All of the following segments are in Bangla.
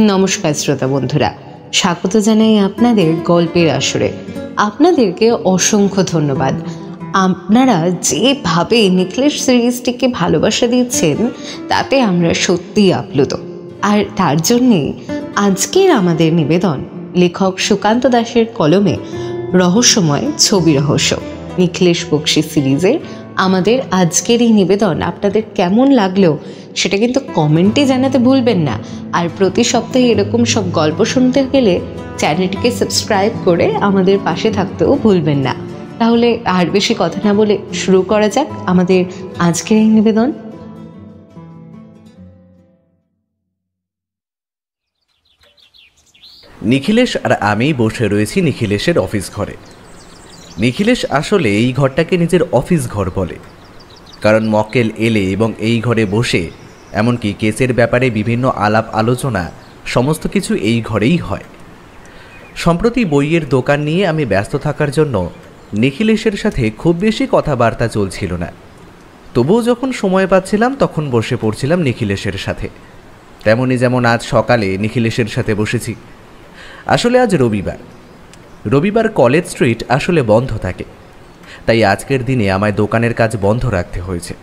নমস্কার শ্রোতা বন্ধুরা, স্বাগত জানাই আপনাদের গল্পের আসরে। আপনাদেরকে অসংখ্য ধন্যবাদ। আপনারা যেভাবে নেকলেস সিরিজটিকে ভালোবাসা দিচ্ছেন তাতে আমরা সত্যিই আপ্লুত। আর তার জন্যে আজকের আমাদের নিবেদন লেখক সুকান্ত দাসের কলমে রহস্যময় ছবি রহস্য নিখিলেশ বক্সী সিরিজের আমাদের আজকের এই নিবেদন আপনাদের কেমন লাগলো সেটা কিন্তু কমেন্টে জানাতে ভুলবেন না। আর প্রতি সপ্তাহে এরকম সব গল্প শুনতে গেলে চ্যানেলটিকে সাবস্ক্রাইব করে আমাদের পাশে থাকতেও ভুলবেন না। তাহলে আর বেশি কথা না বলে শুরু করা যাক আমাদের আজকের এই নিবেদন। নিখিলেশ আর আমি বসে রয়েছি নিখিলেশের অফিস ঘরে। নিখিলেশ আসলে এই ঘরটাকে নিজের অফিস ঘর বলে, কারণ মক্কেল এলে এবং এই ঘরে বসে এমনকি কেসের ব্যাপারে বিভিন্ন আলাপ আলোচনা সমস্ত কিছু এই ঘরেই হয়। সম্প্রতি বইয়ের দোকান নিয়ে আমি ব্যস্ত থাকার জন্য নিখিলেশের সাথে খুব বেশি কথাবার্তা চলছিল না। তবুও যখন সময় পাচ্ছিলাম তখন বসে পড়ছিলাম নিখিলেশের সাথে। তেমনি যেমন আজ সকালে নিখিলেশের সাথে বসেছি। আসলে আজ রবিবার কলেজ স্ট্রিট আসলে বন্ধ থাকে, তাই আজকের দিনে আমায় দোকানের কাজ বন্ধ রাখতে হয়েছে।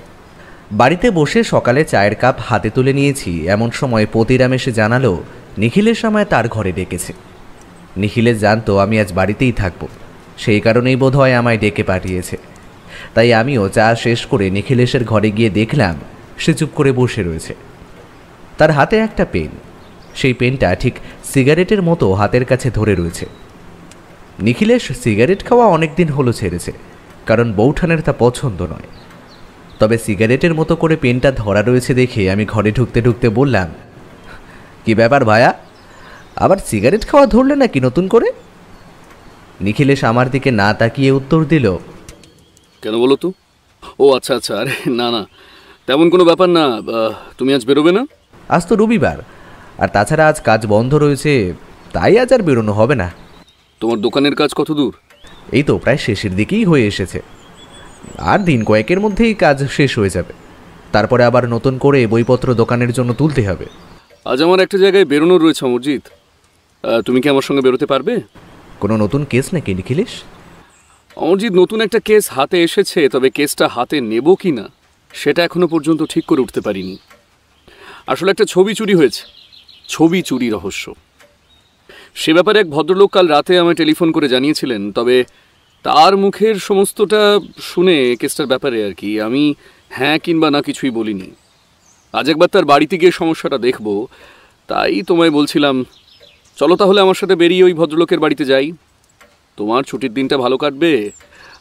বাড়িতে বসে সকালে চায়ের কাপ হাতে তুলে নিয়েছি, এমন সময় পতিরাম এসে জানালো নিখিলেশ আমায় তার ঘরে ডেকেছে। নিখিলেশ জানতো আমি আজ বাড়িতেই থাকবো, সেই কারণেই বোধহয় আমায় ডেকে পাঠিয়েছে। তাই আমিও চা শেষ করে নিখিলেশের ঘরে গিয়ে দেখলাম সে চুপ করে বসে রয়েছে। তার হাতে একটা পেন, সেই পেনটা ঠিক সিগারেটের মতো হাতের কাছে ধরে রয়েছে। নিখিলেশ সিগারেট খাওয়া অনেক দিন হলো ছেড়েছে, কারণ বৌঠানের তা পছন্দ নয়। তবে সিগারেটের মতো করে পেনটা ধরা রয়েছে দেখে আমি ঘরে ঢুকতে ঢুকতে বললাম, কি ব্যাপার ভায়া, আবার সিগারেট খাওয়া ধরলে নাকি নতুন করে? নিখিলেশ আমার দিকে না তাকিয়ে উত্তর দিল, কেন বলো তো? ও আচ্ছা আচ্ছা, আরে না না, তেমন কোনো ব্যাপার না। তুমি আজ বেরোবে না? আজ তো রবিবার, আর তাছাড়া আজ কাজ বন্ধ রয়েছে, তাই আজ আর বেরোনো হবে না। তোমার দোকানের কাজ কত দূর? এই তো প্রায় শেষের দিকেই হয়ে এসেছে, আর দিন কয়েকের মধ্যেই কাজ শেষ হয়ে যাবে। তারপরে আবার নতুন করে বইপত্র দোকানের জন্য তুলতে হবে। আজ আমার একটা জায়গায় বেরোনোর রয়েছে অমরজিৎ, তুমি কি আমার সঙ্গে বেরোতে পারবে? কোনো নতুন কেস নাকি নিখিলেশ? অমরজিৎ, নতুন একটা কেস হাতে এসেছে, তবে কেসটা হাতে নেব কি না সেটা এখনো পর্যন্ত ঠিক করে উঠতে পারিনি। আসলে একটা ছবি চুরি হয়েছে, ছবি চুরি রহস্য। সে ব্যাপারে এক ভদ্রলোক কাল রাতে আমায় টেলিফোন করে জানিয়েছিলেন, তবে তার মুখের সমস্তটা শুনে কেসটার ব্যাপারে আর কি আমি হ্যাঁ কিংবা না কিছুই বলিনি। আজ একবার তার বাড়িতে গিয়ে সমস্যাটা দেখব, তাই তোমায় বলছিলাম চলো তাহলে আমার সাথে বেরিয়ে ওই ভদ্রলোকের বাড়িতে যাই। তোমার ছুটির দিনটা ভালো কাটবে,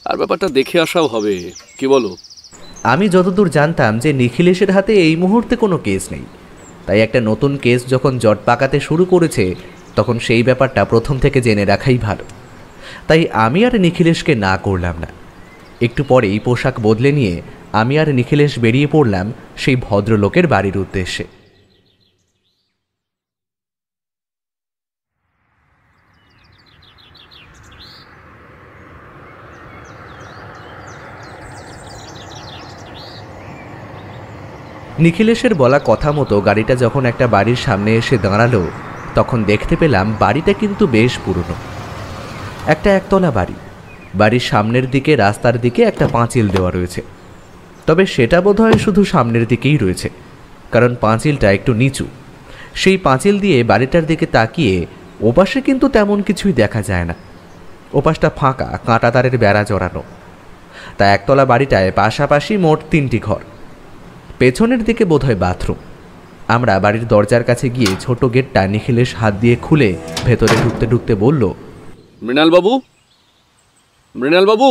আর ব্যাপারটা দেখে আসাও হবে, কি বলো? আমি যতদূর জানতাম যে নিখিলেশের হাতে এই মুহূর্তে কোনো কেস নেই, তাই একটা নতুন কেস যখন জট পাকাতে শুরু করেছে তখন সেই ব্যাপারটা প্রথম থেকে জেনে রাখাই ভালো। তাই আমি আর নিখিলেশকে না করলাম না। একটু পরেই পোশাক বদলে নিয়ে আমি আর নিখিলেশ বেরিয়ে পড়লাম সেই ভদ্রলোকের বাড়ির উদ্দেশ্যে। নিখিলেশের বলা কথা মতো গাড়িটা যখন একটা বাড়ির সামনে এসে দাঁড়ালো তখন দেখতে পেলাম বাড়িটা কিন্তু বেশ পুরনো। একটা একতলা বাড়ি, বাড়ির সামনের দিকে রাস্তার দিকে একটা পাঁচিল দেওয়া রয়েছে। তবে সেটা বোধহয় শুধু সামনের দিকেই রয়েছে, কারণ পাঁচিলটা একটু নিচু। সেই পাঁচিল দিয়ে বাড়িটার দিকে তাকিয়ে ওপাশে কিন্তু তেমন কিছুই দেখা যায় না। ওপাশটা ফাঁকা, কাঁটা তারের বেড়া জড়ানো। তা একতলা বাড়িটায় পাশাপাশি মোট 3টি ঘর। পেছনের দিকে বোধহয় বাথরুম। আমরা বাড়ির দরজার কাছে গিয়ে ছোট গেটটা নিখিলেশ হাত দিয়ে খুলে ভেতরে ঢুকতে ঢুকতে বলল, মৃণালবাবু, মৃণালবাবু।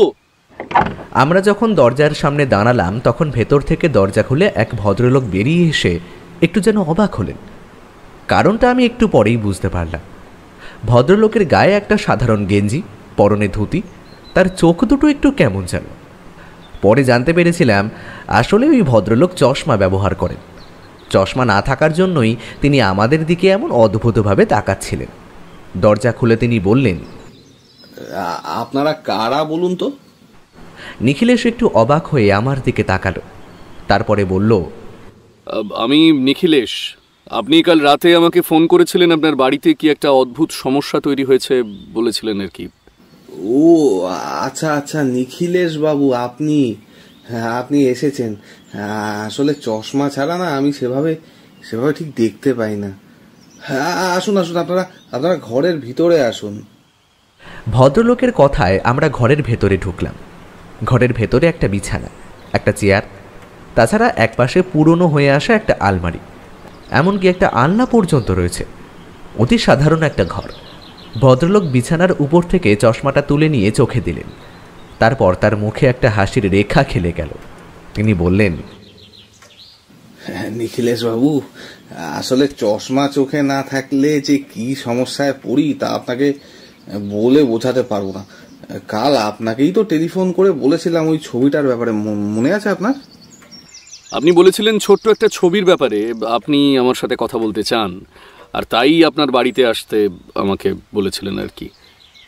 আমরা যখন দরজার সামনে দাঁড়ালাম তখন ভেতর থেকে দরজা খুলে এক ভদ্রলোক বেরিয়ে এসে একটু যেন অবাক হলেন। কারণটা আমি একটু পরেই বুঝতে পারলাম। ভদ্রলোকের গায়ে একটা সাধারণ গেঞ্জি, পরনে ধুতি, তার চোখ দুটো একটু কেমন যেন। পরে জানতে পেরেছিলাম আসলে ওই ভদ্রলোক চশমা ব্যবহার করেন। চশমা না থাকার জন্যই তিনি আমাদের দিকে এমন অদ্ভুতভাবে তাকাচ্ছিলেন। দরজা খুলে তিনি বললেন, আপনারা কারা বলুন তো? নিখিলেশ একটু অবাক হয়ে আমার দিকে তাকালো, তারপরে বলল, আমি নিখিলেশ, আপনি কাল রাতে আমাকে ফোন করেছিলেন, আপনার বাড়িতে কি একটা অদ্ভুত সমস্যা তৈরি হয়েছে বলেছিলেন আর কি। ও আচ্ছা আচ্ছা, নিখিলেশ বাবু আপনি, হ্যাঁ আপনি এসেছেন। আসলে চশমা ছাড়া না আমি সেভাবে ঠিক দেখতে পাই না। হ্যাঁ আসুন আসুন, আপনারা ঘরের ভিতরে আসুন। ভদ্রলোকের কথায় আমরা ঘরের ভেতরে ঢুকলাম। ঘরের ভেতরে একটা বিছানা, একটা চেয়ার, তাছাড়া একপাশে পুরনো হয়ে আসা একটা আলমারি, এমনকি একটা আলনা পর্যন্ত রয়েছে। অতি সাধারণ একটা ঘর। ভদ্রলোক বিছানার উপর থেকে চশমাটা তুলে নিয়ে চোখে দিলেন। তারপর তার মুখে একটা হাসির রেখা খেলে গেল। তিনি বললেন, নিখিলেশ বাবু, আসলে চশমা চোখে না থাকলে যে কি সমস্যায় পড়ি তা আপনাকে বলে বোঝাতে পারবো না। কাল আপনাকেই তো টেলিফোন করে বলেছিলাম ওই ছবিটার ব্যাপারে, মনে আছে আপনার? আপনি বলেছিলেন ছোট্ট একটা ছবির ব্যাপারে আপনি আমার সাথে কথা বলতে চান, আর তাই আপনার বাড়িতে আসতে আমাকে বলেছিলেন আর কি।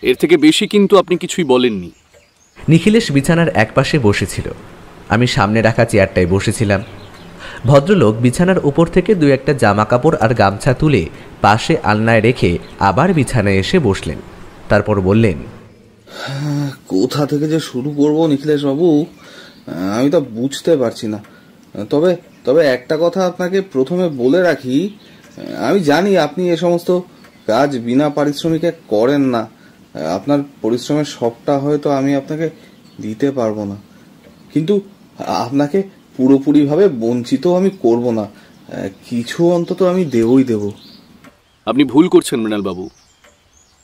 এর থেকে বেশি কিন্তু আপনি কিছুই বলেননি। নিখিলেশ বিছানার একপাশে বসেছিল, আমি সামনে রাখা চেয়ারটায় বসেছিলাম। ভদ্রলোক বিছানার উপর থেকে দু একটা জামা কাপড় আর গামছা তুলে পাশে আলনায় রেখে আবার বিছানায় এসে বসলেন। তারপর বললেন, কোথা থেকে যে শুরু করব নিখিলেশ বাবু, আমি তো বুঝতে পারছি না। তবে একটা কথা আপনাকে প্রথমে বলে রাখি, আমি জানি আপনি এ সমস্ত কাজ বিনা পারিশ্রমিকে করেন না। আপনার পরিশ্রমের সবটা হয়তো আমি আপনাকে দিতে পারবো না, কিন্তু আপনাকে পুরোপুরিভাবে বঞ্চিত আমি করব না। কিছু অন্তত আমি দেবই দেব। আপনি ভুল করছেন মৃণালবাবু।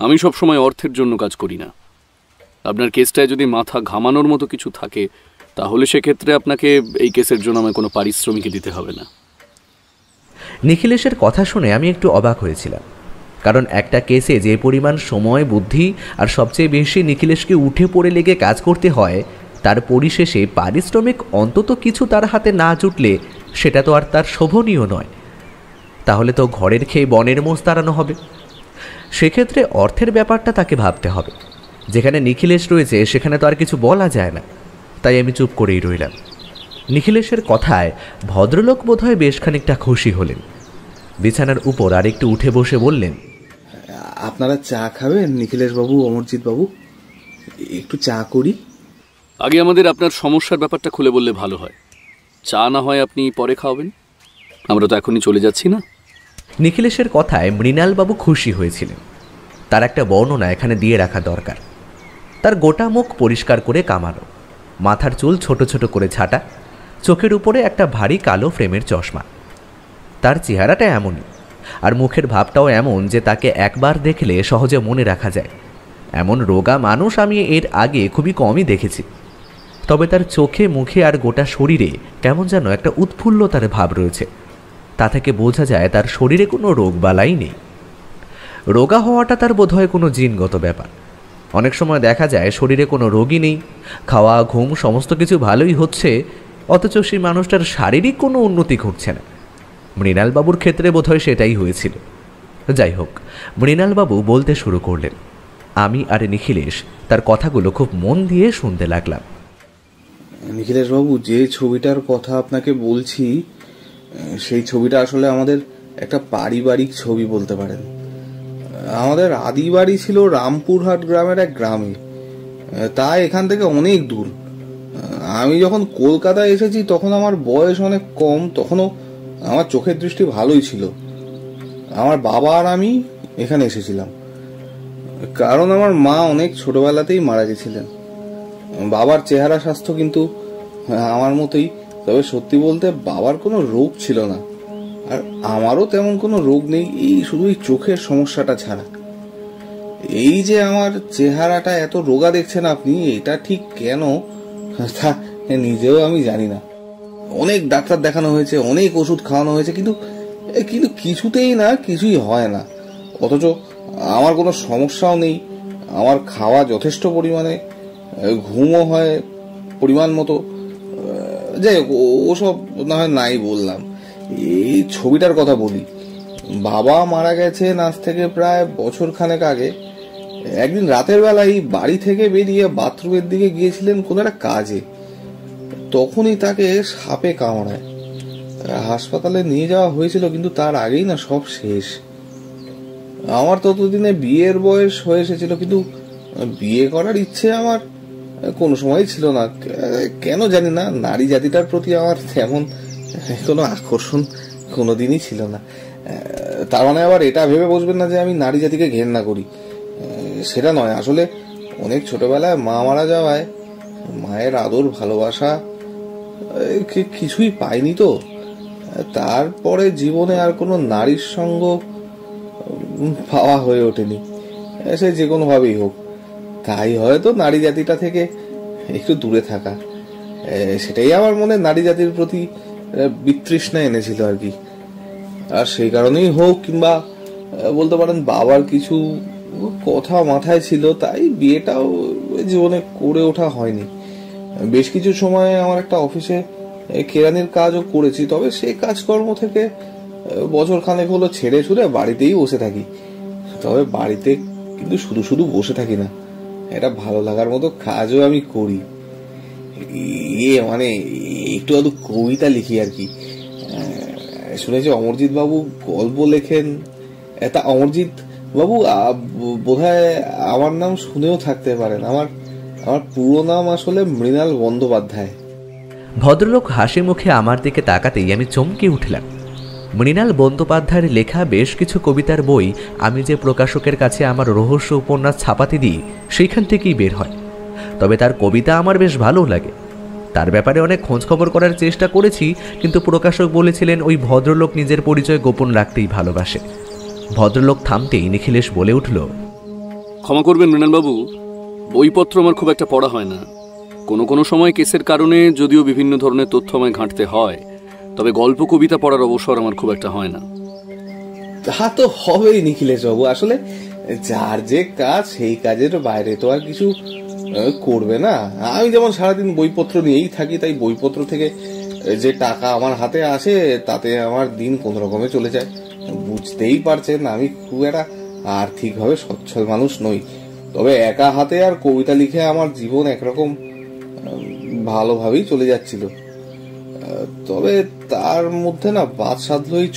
আমি সবসময় অর্থের জন্য কাজ করি না। আপনার কেসটায় যদি মাথা ঘামানোর মতো কিছু থাকে তাহলে সেক্ষেত্রে আপনাকে এই কেসের জন্য আমায় কোনো পারিশ্রমিকই দিতে হবে না। নিখিলেশের কথা শুনে আমি একটু অবাক হয়েছিলাম, কারণ একটা কেসে যে পরিমাণ সময়, বুদ্ধি আর সবচেয়ে বেশি নিখিলেশকে উঠে পড়ে লেগে কাজ করতে হয়, তার পরিশেষে পারিশ্রমিক অন্তত কিছু তার হাতে না জুটলে সেটা তো আর তার শোভনীয় নয়। তাহলে তো ঘরের খেয়ে বনের মোষ তাড়ানো হবে। সেক্ষেত্রে অর্থের ব্যাপারটা তাকে ভাবতে হবে। যেখানে নিখিলেশ রয়েছে সেখানে তো আর কিছু বলা যায় না। তাই আমি চুপ করেই রইলাম। নিখিলেশের কথায় ভদ্রলোক বোধহয় বেশ খানিকটা খুশি হলেন। বিছানার উপর আর একটু উঠে বসে বললেন, আপনারা চা খাবেন নিখিলেশ বাবু, অমরজিৎ বাবু? একটু চা করি। আগে আমাদের আপনার সমস্যার ব্যাপারটা খুলে বললে ভালো হয়। চা না হয় আপনি পরে খাওয়াবেন, আমরা তো এখনই চলে যাচ্ছি না। নিখিলেশের কথায় মৃণালবাবু খুশি হয়েছিলেন। তার একটা বর্ণনা এখানে দিয়ে রাখা দরকার। তার গোটা মুখ পরিষ্কার করে কামানো, মাথার চুল ছোট ছোট করে ছাটা, চোখের উপরে একটা ভারী কালো ফ্রেমের চশমা। তার চেহারাটা এমনই, আর মুখের ভাবটাও এমন যে তাকে একবার দেখলে সহজে মনে রাখা যায়। এমন রোগা মানুষ আমি এর আগে খুবই কমই দেখেছি। তবে তার চোখে, মুখে আর গোটা শরীরে কেমন যেন একটা উৎফুল্লতার ভাব রয়েছে। তা থেকে বোঝা যায় তার শরীরে কোনো রোগবালাই নেই। রোগা হওয়াটা তার বোধহয় কোনো জিনগত ব্যাপার। অনেক সময় দেখা যায় শরীরে কোনো রোগই নেই, খাওয়া, ঘুম সমস্ত কিছু ভালোই হচ্ছে, অথচ সেই মানুষটার শারীরিক কোনো উন্নতি ঘটছে না। মৃণালবাবুর ক্ষেত্রে বোধহয় সেটাই হয়েছিল। যাই হোক, মৃণালবাবু বলতে শুরু করলেন। আমি আর নিখিলেশ তার কথাগুলো খুব মন দিয়ে শুনতে লাগলাম। নিখিলেশ বাবু, যে ছবিটার কথা আপনাকে বলছি, সেই ছবিটা আসলে আমাদের একটা পারিবারিক ছবি বলতে পারেন। আমাদের আদি বাড়ি ছিল রামপুরহাট গ্রামের এক গ্রামে, তা এখান থেকে অনেক দূর। আমি যখন কলকাতায় এসেছি তখন আমার বয়স অনেক কম, তখনও আমার চোখের দৃষ্টি ভালোই ছিল। আমার বাবা আর আমি এখানে এসেছিলাম কারণ আমার মা অনেক ছোটবেলাতেই মারা গেছিলেন। বাবার চেহারা স্বাস্থ্য কিন্তু আমার মতোই, তবে সত্যি বলতে বাবার কোনো রোগ ছিল না, আর আমারও তেমন কোনো রোগ নেই, এই শুধু এই চোখের সমস্যাটা ছাড়া। এই যে আমার চেহারাটা এত রোগা দেখছেন আপনি, এটা ঠিক কেন তা নিজেও আমি জানি না। অনেক ডাক্তার দেখানো হয়েছে, অনেক ওষুধ খাওয়ানো হয়েছে, কিন্তু কিছুতেই না, কিছুই হয় না। অথচ আমার কোনো সমস্যাও নেই, আমার খাওয়া যথেষ্ট পরিমাণে, ঘুমও হয় পরিমাণ মতো। যাই হোক, ওসব না হয় নাই বললাম। এই ছবিটার কথা বলি। বাবা মারা গেছেন আজ থেকে প্রায় বছর খানেক আগে। একদিন রাতের বেলায় বাড়ি থেকে বেরিয়ে বাথরুমের দিকে গিয়েছিলেন কোনো একটা কাজে, তখনই তাকে সাপে কামড়ায়। হাসপাতালে নিয়ে যাওয়া হয়েছিল, কিন্তু তার আগেই না সব শেষ। আমার ততদিনে বিয়ের বয়স হয়ে এসেছিল, কিন্তু বিয়ে করার ইচ্ছে আমার কোনো সময় ছিল না। কেন জানি না, নারী জাতিটার প্রতি আমার তেমন কোনো আকর্ষণ কোনোদিনই ছিল না। তার মানে আবার এটা ভেবে বসবেন না যে আমি নারী জাতিকে ঘেন্না করি, সেটা নয়। আসলে অনেক ছোটবেলায় মা মারা যাওয়ায় মায়ের আদর ভালোবাসা কিছুই পাইনি তো। তারপরে জীবনে আর কোনো নারীর সঙ্গ পাওয়া হয়ে ওঠেনি, সে যে কোনো ভাবেই হোক। তাই হয়তো নারী জাতিটা থেকে একটু দূরে থাকা, সেটাই আমার মনে নারী জাতির প্রতি বিতৃষ্ণা এনেছিল আর কি। আর সেই কারণেই হোক, কিংবা বলতে পারেন বাবার কিছু কথা মাথায় ছিল, তাই বিয়েটাও জীবনে করে ওঠা হয়নি। বেশ কিছু সময় আমার একটা অফিসে কেরানির কাজও করেছি, তবে সেই কাজকর্ম থেকে বছর খানেক হলো ছেড়ে ছুড়ে বাড়িতেই বসে থাকি। তবে বাড়িতে কিন্তু শুধু শুধু বসে থাকি না, এটা ভালো লাগার মতো কাজও আমি করি। মানে একটু আধটু কবিতা লিখি আর কি। শুনেছি অমরজিৎ বাবু গল্প লেখেন। তা অমরজিৎ বাবু বোধহয় আমার নাম শুনেও থাকতে পারেন। আমার পুরো নাম আসলে মৃণাল বন্দ্যোপাধ্যায়। ভদ্রলোক হাসি মুখে আমার দিকে তাকাতেই আমি চমকে উঠলাম। মৃণাল বন্দ্যোপাধ্যায়ের লেখা বেশ কিছু কবিতার বই আমি যে প্রকাশকের কাছে আমার রহস্য উপন্যাস ছাপাতে দিই সেইখান থেকেই বের হয়। তবে তার কবিতা আমার বেশ ভালো লাগে। তার ব্যাপারে অনেক খোঁজখবর করার চেষ্টা করেছি, কিন্তু প্রকাশক বলেছিলেন ওই ভদ্রলোক নিজের পরিচয় গোপন রাখতেই ভালোবাসে। ভদ্রলোক থামতেই নিখিলেশ বলে উঠল, ক্ষমা করবেন মৃণালবাবু, বইপত্র আমার খুব একটা পড়া হয় না। কোনো সময় কেসের কারণে যদিও বিভিন্ন ধরনের তথ্য আমায় ঘাঁটতে হয়, তবে গল্প কবিতা পড়ার অবসর আমার খুব একটা হয় না। তা তো হবেই নিখিলেশ বাবু, আসলে যার যে কাজ সেই কাজের বাইরে তো আর কিছু করবে না। আমি যেমন সারাদিন বইপত্র নিয়েই থাকি, তাই বইপত্র থেকে যে টাকা আমার হাতে আসে তাতে আমার দিন কোন রকমে চলে যায়। বুঝতেই পারছেন আমি খুব একটা আর্থিকভাবে সচ্ছল মানুষ নই। তবে একা হাতে আর কবিতা লিখে আমার জীবন একরকম ভালোভাবেই চলে যাচ্ছিল। তবে তার মধ্যে না বাদ সাধলো এই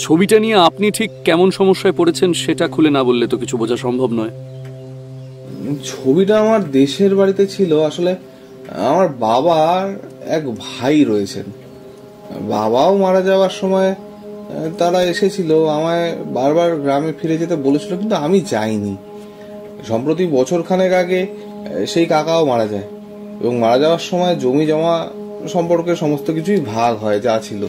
ছবিটা নিয়ে আপনি ঠিক কেমন সমস্যায় পড়েছেন সেটা খুলে না বললে তো কিছু বোঝা সম্ভব নয়। ছবিটা আমার দেশের বাড়িতে ছিল। আসলে আমার বাবার এক ভাই রয়েছেন, বাবাও মারা যাওয়ার সময় তারা এসেছিল, আমায় বারবার গ্রামে ফিরে যেতে বলেছিল, কিন্তু আমি যাইনি। সম্প্রতি বছর খানেক আগে সেই কাকাও মারা যায়, এবং মারা যাওয়ার সময় জমি জমা সম্পর্কে সমস্ত কিছুই ভাগ হয় যা ছিল।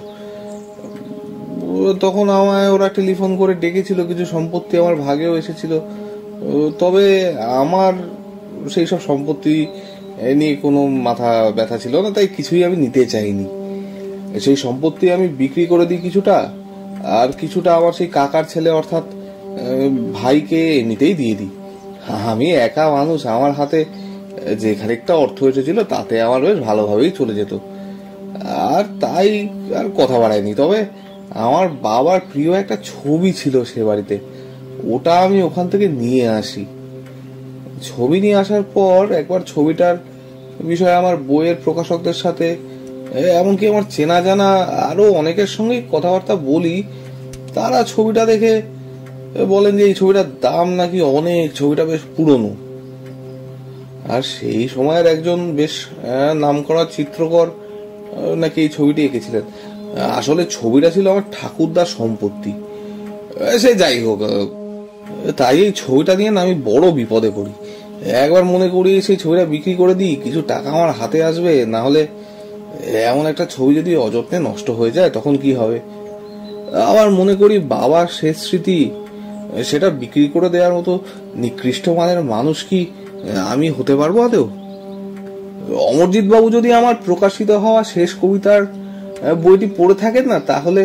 তখন আমায় ওরা টেলিফোন করে ডেকেছিল, কিছু সম্পত্তি আমার ভাগেও এসেছিল। তবে আমার সেই সব সম্পত্তি নিয়ে কোনো মাথা ব্যথা ছিল না, তাই কিছুই আমি নিতে চাইনি। সেই সম্পত্তি আমি বিক্রি করে দিই কিছুটা, আর কিছুটা আমার সেই কাকার ছেলে অর্থাৎ ভাইকে এমনিতেই দিয়ে দিই। আমি একা মানুষ, আমার হাতে যে খানিকটা অর্থ এসেছিল তাতে আমার বেশ ভালোভাবেই চলে যেত, আর তাই আর কথা বাড়ায়নি। তবে আমার বাবার প্রিয় একটা ছবি ছিল সে বাড়িতে, ওটা আমি ওখান থেকে নিয়ে আসি। ছবি নিয়ে আসার পর একবার ছবিটার বিষয়ে আমার বইয়ের প্রকাশকদের সাথে, এমনকি আমার চেনা জানা আরো অনেকের সঙ্গে কথাবার্তা বলি। তারা ছবিটা দেখে বলেন যে এই ছবিটার দাম নাকি অনেক, ছবিটা বেশ পুরনো। আর সেই সময়ের একজন বেশ নামকরা চিত্রকর নাকি এই ছবিটি এঁকেছিলেন। আসলে ছবিটা ছিল আমার ঠাকুরদার সম্পত্তি। সে যাই হোক, তাই এই ছবিটা নিয়ে না আমি বড় বিপদে পড়ি। একবার মনে করি সেই ছবিটা বিক্রি করে দিই, কিছু টাকা আমার হাতে আসবে, না হলে এমন একটা ছবি যদি অযত্নে নষ্ট হয়ে যায় তখন কি হবে। আবার মনে করি বাবার শেষ স্মৃতি, সেটা বিক্রি করে দেওয়ার মতো নিকৃষ্ট মানের মানুষ কি আমি হতে পারবো আদৌ? অমরজিৎ বাবু যদি আমার প্রকাশিত হওয়া শেষ কবিতার বইটি পড়ে থাকেন না, তাহলে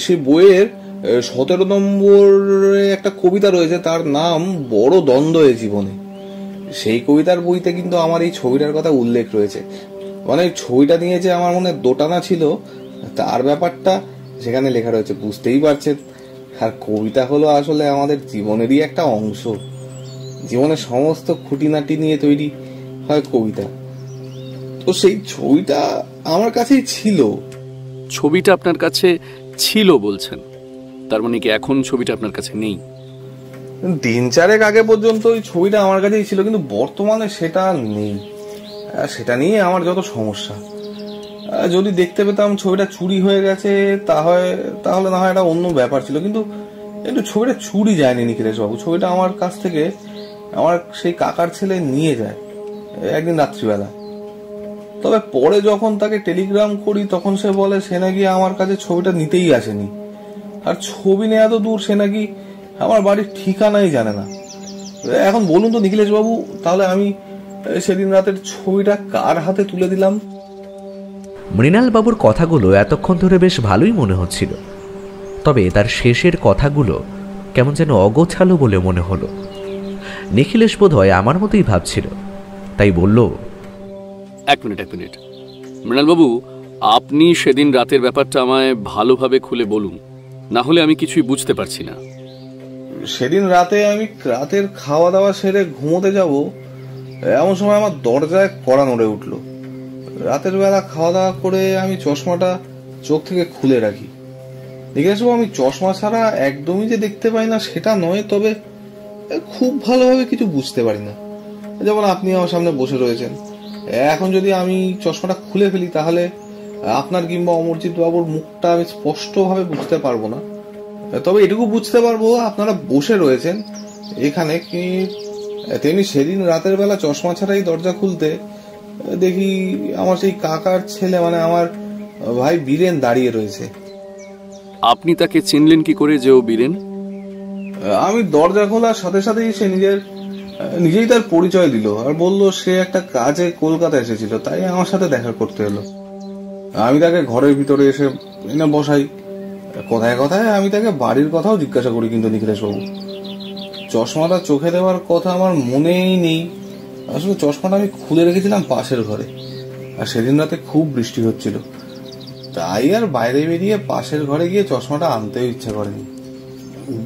সেই বইয়ের 17 নম্বরে একটা কবিতা রয়েছে, তার নাম বড় দ্বন্দ্ব এ জীবনে। সেই কবিতার বইতে কিন্তু আমার এই ছবিটার কথা উল্লেখ রয়েছে। মানে ছবিটা নিয়ে যে আমার মনে দোটানা ছিল তার ব্যাপারটা সেখানে লেখা রয়েছে, বুঝতেই পারছেন। আর কবিতা হলো আসলে আমাদের জীবনেরই একটা অংশ। জীবনের সমস্ত খুঁটিনাটি নিয়ে তৈরি হয় কবিতা। তো সেই ছবিটা আমার কাছেই ছিল, ছবিটা আপনার কাছে ছিল বলছেন, তার মানে কি এখন ছবিটা আপনার কাছে নেই? দিন চারেক আগে পর্যন্ত ওই ছবিটা আমার কাছেই ছিল, কিন্তু বর্তমানে সেটা নেই। সেটা নিয়ে আমার যত সমস্যা। যদি দেখতে পেতাম ছবিটা চুরি হয়ে গেছে তাহলে না হয় একটা অন্য ব্যাপার ছিল, কিন্তু একটু ছবিটা চুরি যায়নি নিখিলেশ বাবু। ছবিটা আমার কাছ থেকে আমার সেই কাকার ছেলে নিয়ে যায় একদিন রাত্রিবেলা। তবে পরে যখন তাকে টেলিগ্রাম করি তখন সে বলে সে নাকি আমার কাছে ছবিটা নিতেই আসেনি, আর ছবি নেওয়া তো দূর, সে নাকি আমার বাড়ির ঠিকানাই জানে না। এখন বলুন তো নিখিলেশ বাবু, তাহলে আমি সেদিন রাতের ছবিটা কার হাতে তুলে দিলাম? মৃণাল বাবুর কথাগুলো এতক্ষণ ধরে বেশ ভালোই মনে হচ্ছিল, তবে তার শেষের কথাগুলো কেমন যেন অগোছালো বলে মনে হলো। নিখিলেশ বোধহয় আমার মতোই ভাবছিল, তাই বলল, এক মিনিট মৃণালবাবু, আপনি সেদিন রাতের ব্যাপারটা আমায় ভালোভাবে খুলে বলুন, না হলে আমি কিছুই বুঝতে পারছি না। সেদিন রাতে আমি রাতের খাওয়া দাওয়া সেরে ঘুমোতে যাব, এমন সময় আমার দরজায় কড়া নড়ে উঠলো। রাতের বেলা খাওয়া দাওয়া করে আমি চশমাটা চোখ থেকে খুলে রাখি। দেখেছো, আমি চশমা ছাড়া একদমই যে দেখতে পাই না সেটা নয়, তবে খুব ভালোভাবে কিছু বুঝতে পারি না। যেমন আপনি আমার সামনে বসে রয়েছেন, এখন যদি আমি চশমাটা খুলে ফেলি তাহলে আপনার কিংবা অমরজিৎ বাবুর মুখটা আমি স্পষ্টভাবে বুঝতে পারবো না। তবে এটুকু বুঝতে পারবো আপনারা বসে রয়েছেন এখানে কি। তেমনি সেদিন রাতের বেলা চশমা ছাড়াই দরজা খুলতে দেখি আমার সেই কাকার ছেলে, মানে আমার ভাই বীরেন দাঁড়িয়ে রয়েছে। আপনি তাকে চিনলেন কি করে যে ও বীরেন? আমি দরজা খোলার সাথে সাথেই সে নিজেই তার পরিচয় দিল আর বলল সে একটা কাজে কলকাতা এসেছিল, তাই আমার সাথে দেখা করতে এলো। আমি তাকে ঘরের ভিতরে এসে বসাই। কথায় কথায় আমি তাকে বাড়ির কথাও জিজ্ঞাসা করি, কিন্তু নিখিলেশ বাবু চশমাটা চোখে দেওয়ার কথা আমার মনেই নেই। আসলে চশমাটা আমি খুলে রেখেছিলাম পাশের ঘরে, আর সেদিন রাতে খুব বৃষ্টি হচ্ছিল, তাই আর বাইরে বেরিয়ে পাশের ঘরে গিয়ে চশমাটা আনতেও ইচ্ছা করেনি।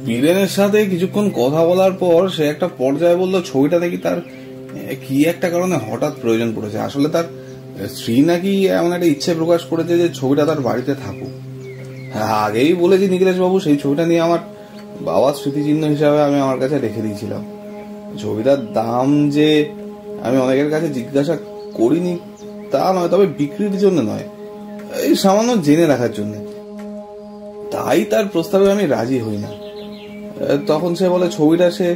বীরেনের সাথে কিছুক্ষণ কথা বলার পর সে একটা পর্যায়ে বলল ছবিটা দেখি তার কি একটা কারণে হঠাৎ প্রয়োজন পড়েছে। আসলে তার স্ত্রী নাকি এমন একটা ইচ্ছে প্রকাশ করেছে যে ছবিটা তার বাড়িতে থাকুক। আগেই বলেছি নিখিলেশ বাবু, সেই ছবিটা নিয়ে আমার বাবার স্মৃতিচিহ্ন হিসাবে আমি আমার কাছে রেখে দিয়েছিলাম। ছবিটার দাম যে আমি অনেকের কাছে জিজ্ঞাসা করিনি তা নয়, তবে বিক্রির জন্য নয়, এই সামান্য জেনে রাখার জন্য। তাই তার প্রস্তাবে আমি রাজি হই না। তখন সে বলে ছবিটা সে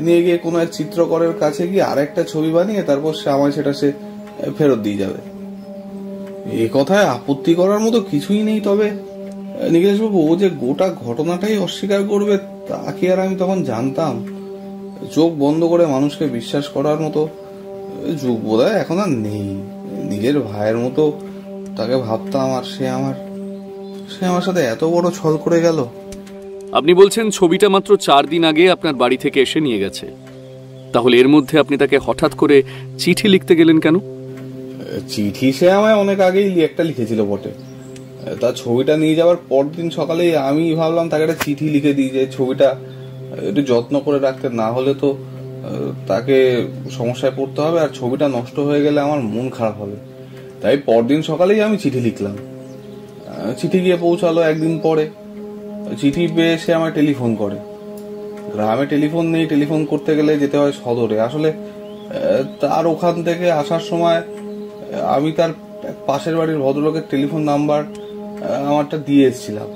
নিয়ে গিয়ে কোনো এক চিত্রকরের কাছে গিয়ে আরেকটা ছবি বানিয়ে তারপর সে আমায় সেটা সে ফেরত দিয়ে যাবে। এ কথায় আপত্তি করার মতো কিছুই নেই, তবে নিখিলেশ বাবু ও যে গোটা ঘটনাটাই অস্বীকার করবে তা কি আর আমি তখন জানতাম? চোখ বন্ধ করে মানুষকে বিশ্বাস করার মতো যুগ বোধহয় এখন আর নেই। নিজের ভাইয়ের মতো তাকে ভাবতাম, আর সে আমার সাথে এত বড় ছল করে গেল। আপনি বলছেন ছবিটা মাত্র 4 দিন আগে আপনার বাড়ি থেকে এসে নিয়ে গেছে, তাহলে এর মধ্যে আপনি তাকে হঠাৎ করে চিঠি লিখতে গেলেন কেন? চিঠি সে আমায় অনেক আগেই একটা লিখেছিল বটে। তার ছবিটা নিয়ে যাওয়ার পরদিন সকালেই আমি ভাবলাম তাকে একটা চিঠি লিখে দিই যে ছবিটা একটু যত্ন করে রাখতে, না হলে তো তাকে সমস্যায় পড়তে হবে, আর ছবিটা নষ্ট হয়ে গেলে আমার মন খারাপ হবে। তাই পরদিন সকালেই আমি চিঠি লিখলাম। চিঠি গিয়ে পৌঁছালো একদিন পরে। চিঠি পেয়ে সে আমায় টেলিফোন করে। গ্রামে টেলিফোন নেই, টেলিফোন করতে গেলে যেতে হয় সদরে। আসলে তার ওখান থেকে আসার সময় আমি তার পাশের বাড়ির ভদ্রলোকের টেলিফোন নাম্বার আমারটা দিয়ে এসেছিলাম।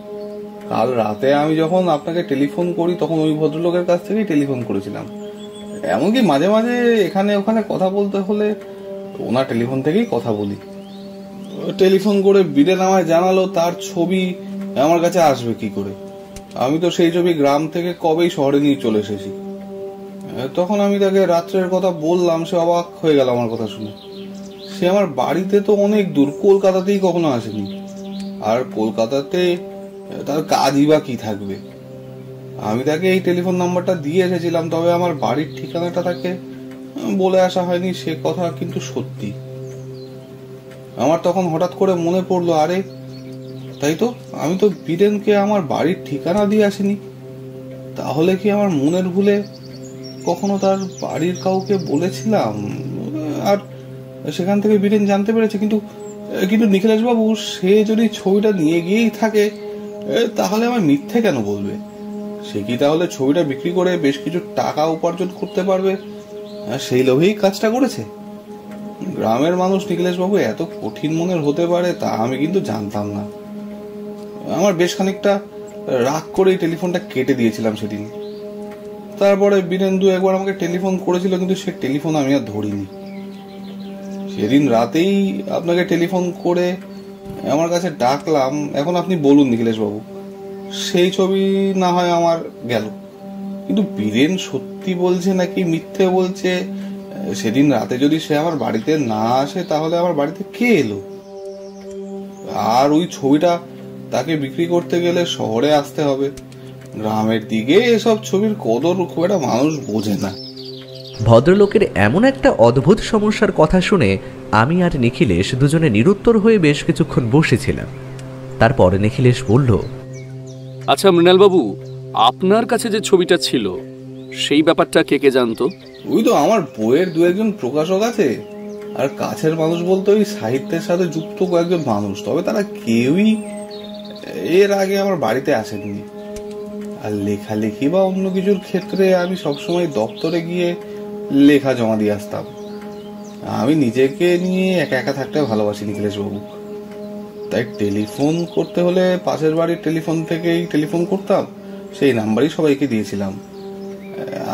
কাল রাতে আমি যখন আপনাকে টেলিফোন করি তখন ওই ভদ্রলোকের কাছ থেকেই টেলিফোন করেছিলাম। এমনকি মাঝে মাঝে এখানে ওখানে কথা বলতে হলে ওনার টেলিফোন থেকেই কথা বলি। টেলিফোন করে বীরেন আমায় জানালো তার ছবি আমার কাছে আসবে কি করে। আমি তো সেই ছবি গ্রাম থেকে কবেই শহরে নিয়ে চলে এসেছি। তখন আমি তাকে রাত্রের কথা বললাম, সে অবাক হয়ে গেল আমার কথা শুনে। সে আমার বাড়িতে তো অনেক দূর, কলকাতাতেই কখনো আসেনি, আর কলকাতাতে তার কাজই বা কি থাকবে। আমি তাকে এই টেলিফোন নাম্বারটা দিয়ে এসেছিলাম, তবে আমার বাড়ির ঠিকানাটা তাকে বলে আসা হয়নি, সে কথা কিন্তু সত্যি। আমার তখন হঠাৎ করে মনে পড়লো, আরে তাই তো, আমি তো বীরেনকে আমার বাড়ির ঠিকানা দিয়ে আসিনি। তাহলে কি আমার মনের ভুলে কখনো তার বাড়ির কাউকে বলেছিলাম আর সেখান থেকে বীরেন জানতে পেরেছে? কিন্তু কিন্তু নিখিলেশ বাবু সে যদি ছবিটা নিয়ে গিয়েই থাকে তাহলে আমার মিথ্যে কেন বলবে? সে কি তাহলে ছবিটা বিক্রি করে বেশ কিছু টাকা উপার্জন করতে পারবে, সেই লোভেই কাজটা করেছে? গ্রামের মানুষ নিখিলেশ বাবু এত কঠিন মনের হতে পারে তা আমি কিন্তু জানতাম না। আমার বেশ খানিকটা রাগ করেই টেলিফোনটা কেটে দিয়েছিলাম সেদিন। তারপরে বীরেন্দু একবার আমাকে টেলিফোন করেছিল, কিন্তু সে টেলিফোন আমি আর ধরিনি। সেদিন রাতেই আপনাকে টেলিফোন করে আমার কাছে ডাকলাম। এখন আপনি বলুন নিখিলেশ বাবু, সেই ছবি না হয় আমার গেল, কিন্তু বীরেন সত্যি বলছে নাকি মিথ্যে বলছে? সেদিন রাতে যদি সে আমার বাড়িতে না আসে তাহলে আমার বাড়িতে কে এলো? আর ওই ছবিটা তাকে বিক্রি করতে গেলে শহরে আসতে হবে। গ্রামের দিকে এসব ছবির কদর খুব একটা মানুষ বোঝে না। ভদ্রলোকের এমন একটা অদ্ভুত সমস্যার কথা শুনে আমি আর নিখিলেশ দুজনে নিরুত্তর হয়ে বেশ কিছুক্ষণ বসেছিলাম। তারপর নিখিলেশ বলল, আচ্ছা মৃণালবাবু, আপনার কাছে যে ছবিটা ছিল সেই ব্যাপারটা কে কে জানতো? ওই তো আমার বইয়ের দু একজন প্রকাশক আছে, আর কাছের মানুষ বলতে ওই সাহিত্যের সাথে যুক্ত কয়েকজন মানুষ। তবে তারা কেউই এর আগে আমার বাড়িতে আসেননি। আর লেখালেখি বা অন্য কিছুর ক্ষেত্রে আমি সবসময় দপ্তরে গিয়ে লেখা জমা দিয়ে আসতাম। আমি নিজেকে নিয়ে একা একা থাকতে ভালোবাসি নিখিলেশ বাবু, তাই টেলিফোন করতে হলে পাশের বাড়ির টেলিফোন থেকেই টেলিফোন করতাম। সেই নাম্বারই সবাইকে দিয়েছিলাম।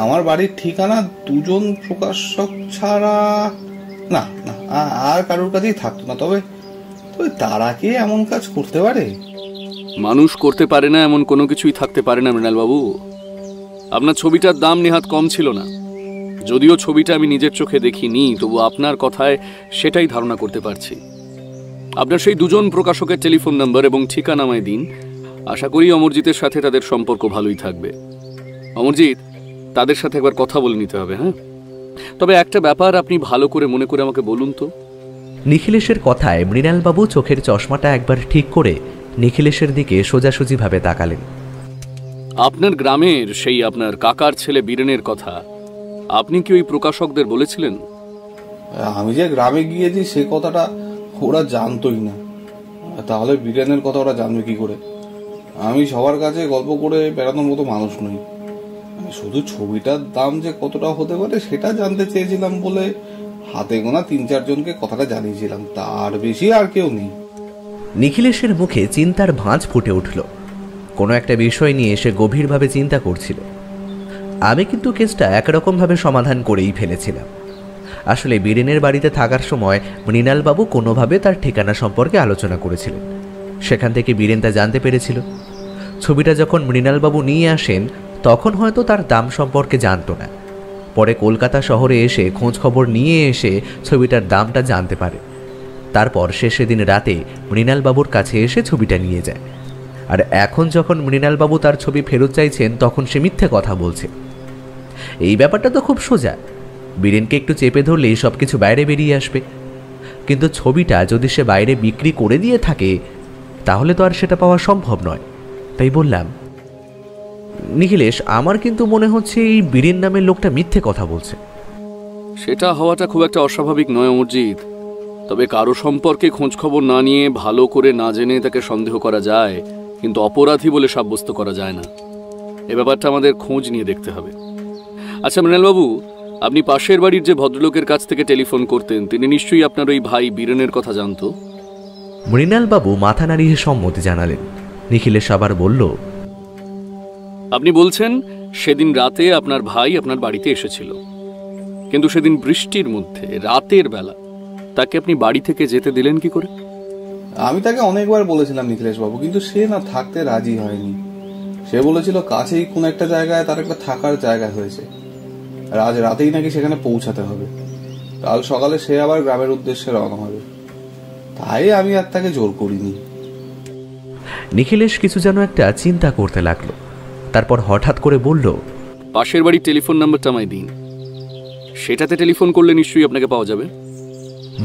আমার বাড়ির ঠিকানা দুজন প্রকাশক ছাড়া না না আর কারোর কাছেই থাকতো না। তবে তারা কি এমন কাজ করতে পারে? মানুষ করতে পারে না এমন কোনো কিছুই থাকতে পারে না মৃণালবাবু। আপনার ছবিটার দাম নেহাত কম ছিল না। যদিও ছবিটা আমি নিজের চোখে দেখিনি, তবু আপনার কথায় সেটাই ধারণা করতে পারছি। আপনার সেই দুজন প্রকাশকের টেলিফোন নাম্বার এবং ঠিকানা আমায় দিন। আশা করি অমরজিতের সাথে তাদের সম্পর্ক ভালোই থাকবে। অমরজিৎ, তাদের সাথে একবার কথা বলে নিতে হবে। হ্যাঁ, তবে একটা ব্যাপার আপনি ভালো করে মনে করে আমাকে বলুন তো। নিখিলেশের কথায় মৃণালবাবু চোখের চশমাটা একবার ঠিক করে নিখিলেশের দিকে সোজাসুজিভাবে তাকালেন। আপনার গ্রামের সেই আপনার কাকার ছেলে বীরেনের কথা আপনি কি ওই প্রকাশকদের বলেছিলেন? আমি যে গ্রামে গিয়েছি সে কথাটা ওরা জানতোই না, তাহলে বীরেনের কথা ওরা জানবে কি করে? আমি সবার কাছে গল্প করে বেড়ানোর মতো মানুষ নই। শুধু ছবিটার দাম যে কতটা হতে পারে সেটা জানতে চেয়েছিলাম বলে হাতে গোনা ৩-৪ জনকে কথাটা জানিয়েছিলাম, তার বেশি আর কেউ নেই। নিখিলেশের মুখে চিন্তার ভাঁজ ফুটে উঠল। কোনো একটা বিষয় নিয়ে সে গভীরভাবে চিন্তা করছিল। আমি কিন্তু কেসটা একরকমভাবে সমাধান করেই ফেলেছিলাম। আসলে বীরেনের বাড়িতে থাকার সময় মৃণালবাবু কোনোভাবে তার ঠিকানা সম্পর্কে আলোচনা করেছিলেন। সেখান থেকে বীরেন তা জানতে পেরেছিল। ছবিটা যখন মৃণালবাবু নিয়ে আসেন তখন হয়তো তার দাম সম্পর্কে জানতো না। পরে কলকাতা শহরে এসে খোঁজ খবর নিয়ে এসে ছবিটার দামটা জানতে পারে। তারপর সে সেদিন রাতে মৃণালবাবুর কাছে এসে ছবিটা নিয়ে যায়। আর এখন যখন মৃণালবাবু তার ছবি ফেরত চাইছেন তখন সে মিথ্যে কথা বলছে। এই ব্যাপারটা তো খুব সোজা। বীরেনকে একটু চেপে ধরলেই সব কিছু বাইরে বেরিয়ে আসবে। কিন্তু ছবিটা যদি সে বাইরে বিক্রি করে দিয়ে থাকে তাহলে তো আর সেটা পাওয়া সম্ভব নয়। তাই বললাম, নিখিলেশ, আমার কিন্তু মনে হচ্ছে এই বীরেন নামের লোকটা মিথ্যে কথা বলছে। সেটা হওয়াটা খুব একটা অস্বাভাবিক নয় অমরজিৎ। তবে কারো সম্পর্কে খোঁজ খবর না নিয়ে ভালো করে না জেনে তাকে সন্দেহ করা যায়, কিন্তু অপরাধী বলে সাব্যস্ত করা যায় না। এ ব্যাপারটা আমাদের খোঁজ নিয়ে দেখতে হবে। আচ্ছা মৃণালবাবু, আপনি পাশের বাড়ির যে ভদ্রলোকের কাছ থেকে টেলিফোন করতেন তিনি নিশ্চয়ই আপনার ওই ভাই বীরেনের কথা জানতো? মৃণালবাবু মাথা নাড়িয়ে সম্মতি জানালেন। নিখিলেশ আবার বলল, আপনি বলছেন সেদিন রাতে আপনার ভাই আপনার বাড়িতে এসেছিল, কিন্তু সেদিন বৃষ্টির মধ্যে রাতের বেলা তাকে আপনি বাড়ি থেকে যেতে দিলেন কি করে? আমি তাকে অনেকবার বলেছিলাম নিখিলেশ বাবু, কিন্তু সে না থাকতে রাজি হয়নি। সে বলেছিল কাছেই কোন একটা জায়গায় তার একটা থাকার জায়গা হয়েছে, আর আজ রাতেই নাকি সেখানে পৌঁছাতে হবে। কাল সকালে সে আবার গ্রামের উদ্দেশ্যে রওনা হবে। তাই আমি আর তাকে জোর করিনি। নিখিলেশ কিছু যেন একটা চিন্তা করতে লাগলো। তারপর হঠাৎ করে বলল, পাশের বাড়ির টেলিফোন নাম্বারটা আমায় দিন। সেটাতে টেলিফোন করলে নিশ্চয়ই আপনাকে পাওয়া যাবে।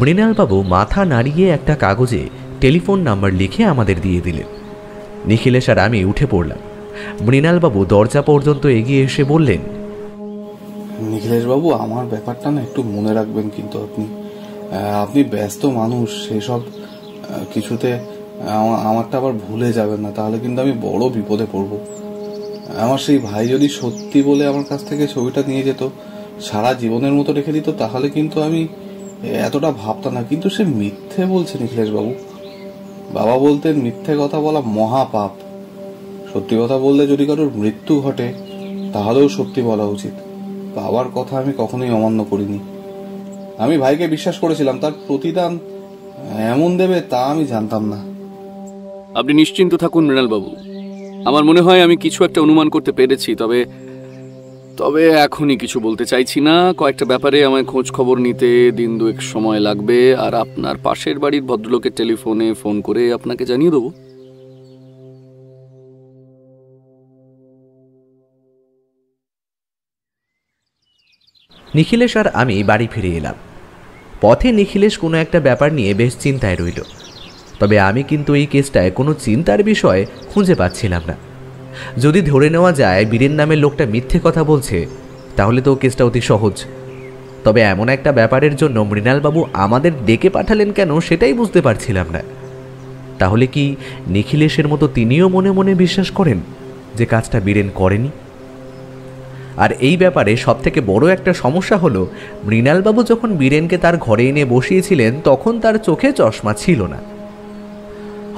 মৃণালবাবু মাথা নাড়িয়ে একটা কাগজে টেলিফোন নাম্বার লিখে আমাদের দিয়ে দিলেন। নিখিলেশ আর আমি উঠে পড়লাম। মৃণালবাবু দরজা পর্যন্ত এগিয়ে এসে বললেন, নিখিলেশ বাবু, আমার ব্যাপারটা না একটু মনে রাখবেন, কিন্তু আপনি ব্যস্ত মানুষ, সেসব কিছুতে আমারটা আবার ভুলে যাবেন না, তাহলে কিন্তু আমি বড় বিপদে পড়ব। আমার সেই ভাই যদি সত্যি বলে আমার কাছ থেকে ছবিটা নিয়ে যেত, সারা জীবনের মতো রেখে দিত, তাহলে কিন্তু আমি এতটা ভাবতাম না। কিন্তু সে মিথ্যে বলছে নিখিলেশ বাবু। বাবা বলতেন মিথ্যে কথা বলা মহাপাপ। সত্যি কথা বললে যদি কারোর মৃত্যু ঘটে তাহলেও সত্যি বলা উচিত। বাবার কথা আমি কখনোই অমান্য করিনি। আমি ভাইকে বিশ্বাস করেছিলাম, তার প্রতিদান এমন দেবে তা আমি জানতাম না। আপনি নিশ্চিন্ত থাকুন মৃণালবাবু, আমার মনে হয় আমি কিছু একটা অনুমান করতে পেরেছি। তবে তবে এখনই কিছু বলতে চাইছি না। কয়েকটা ব্যাপারে আমায় খোঁজ খবর নিতে দিন দুয়েক সময় লাগবে, আর আপনার পাশের বাড়ির ভদ্রলোকের টেলিফোনে ফোন করে আপনাকে জানিয়ে দেবো। নিখিলেশ আর আমি বাড়ি ফিরে এলাম। পথে নিখিলেশ কোনো একটা ব্যাপার নিয়ে বেশ চিন্তায় রইল। তবে আমি কিন্তু এই কেসটায় কোনো চিন্তার বিষয় খুঁজে পাচ্ছিলাম না। যদি ধরে নেওয়া যায় বীরেন নামের লোকটা মিথ্যে কথা বলছে, তাহলে তো কেসটা অতি সহজ। তবে এমন একটা ব্যাপারের জন্য মৃণালবাবু আমাদের ডেকে পাঠালেন কেন সেটাই বুঝতে পারছিলাম না। তাহলে কি নিখিলেশের মতো তিনিও মনে মনে বিশ্বাস করেন যে কাজটা বীরেন করেনি? আর এই ব্যাপারে সবথেকে বড় একটা সমস্যা হলো, মৃণালবাবু যখন বীরেনকে তার ঘরে এনে বসিয়েছিলেন তখন তার চোখে চশমা ছিল না।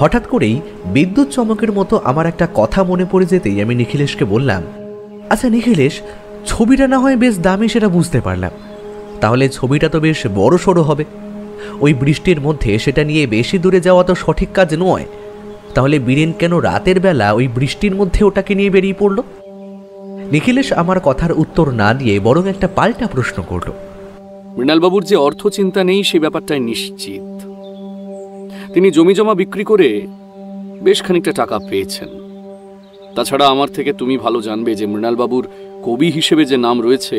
হঠাৎ করেই বিদ্যুৎ চমকের মতো আমার একটা কথা মনে পড়ে যেতেই আমি নিখিলেশকে বললাম, আচ্ছা নিখিলেশ, ছবিটা না হয় বেশ দামি সেটা বুঝতে পারলাম, তাহলে ছবিটা তো বেশ বড় সড়ো হবে। ওই বৃষ্টির মধ্যে সেটা নিয়ে বেশি দূরে যাওয়া তো সঠিক কাজ নয়। তাহলে বীরেন কেন রাতের বেলা ওই বৃষ্টির মধ্যে ওটাকে নিয়ে বেরিয়ে পড়ল? নিখিলেশ আমার কথার উত্তর না দিয়ে বরং একটা পাল্টা প্রশ্ন করল। মৃণালবাবুর যে অর্থ চিন্তা নেই সে ব্যাপারটাই নিশ্চিত। তিনি জমি জমা বিক্রি করে বেশ খানিকটা টাকা পেয়েছেন। তাছাড়া আমার থেকে তুমি ভালো জানবে যে মৃণালবাবুর কবি হিসেবে যে নাম রয়েছে,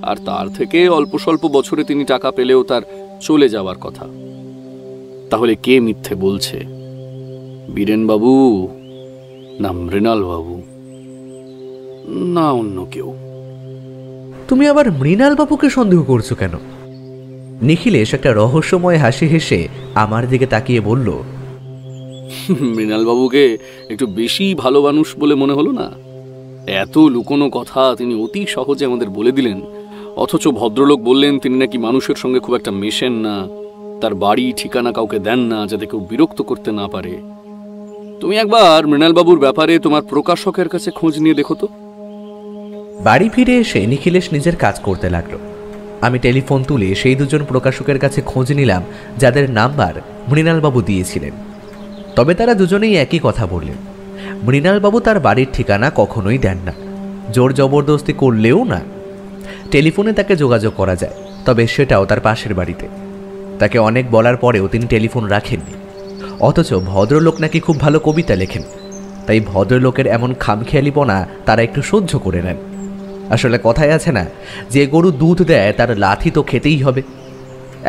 আর তার থেকে অল্প স্বল্প বছরে তিনি টাকা পেলেও তার চলে যাওয়ার কথা। তাহলে কে মিথ্যে বলছে, বীরেনবাবু না মৃণালবাবু না অন্য কেউ? তুমি আবার মৃণালবাবুকে সন্দেহ করছো কেন? নিখিলেশ একটা রহস্যময় হাসি হেসে আমার দিকে তাকিয়ে বলল, মৃণালবাবুকে একটু বেশি ভালো মানুষ বলে মনে হলো না? এত লুকোনো কথা তিনি অতি সহজে আমাদের বলে দিলেন। অথচ ভদ্রলোক বললেন তিনি নাকি মানুষের সঙ্গে খুব একটা মেশেন না, তার বাড়ি ঠিকানা কাউকে দেন না যাতে কেউ বিরক্ত করতে না পারে। তুমি একবার মৃণালবাবুর ব্যাপারে তোমার প্রকাশকের কাছে খোঁজ নিয়ে দেখো তো। বাড়ি ফিরে এসে নিখিলেশ নিজের কাজ করতে লাগলো। আমি টেলিফোন তুলে সেই দুজন প্রকাশকের কাছে খোঁজ নিলাম যাদের নাম্বার মৃণালবাবু দিয়েছিলেন। তবে তারা দুজনেই একই কথা বললেন, মৃণালবাবু তার বাড়ির ঠিকানা কখনোই দেন না, জোর জবরদস্তি করলেও না। টেলিফোনে তাকে যোগাযোগ করা যায়, তবে সেটাও তার পাশের বাড়িতে। তাকে অনেক বলার পরেও তিনি টেলিফোন রাখেননি। অথচ ভদ্রলোক নাকি খুব ভালো কবিতা লেখেন, তাই ভদ্রলোকের এমন খামখেয়ালিপনা তারা একটু সহ্য করে নেন। আসলে কথায় আছে না, যে গরু দুধ দেয় তার লাথি তো খেতেই হবে।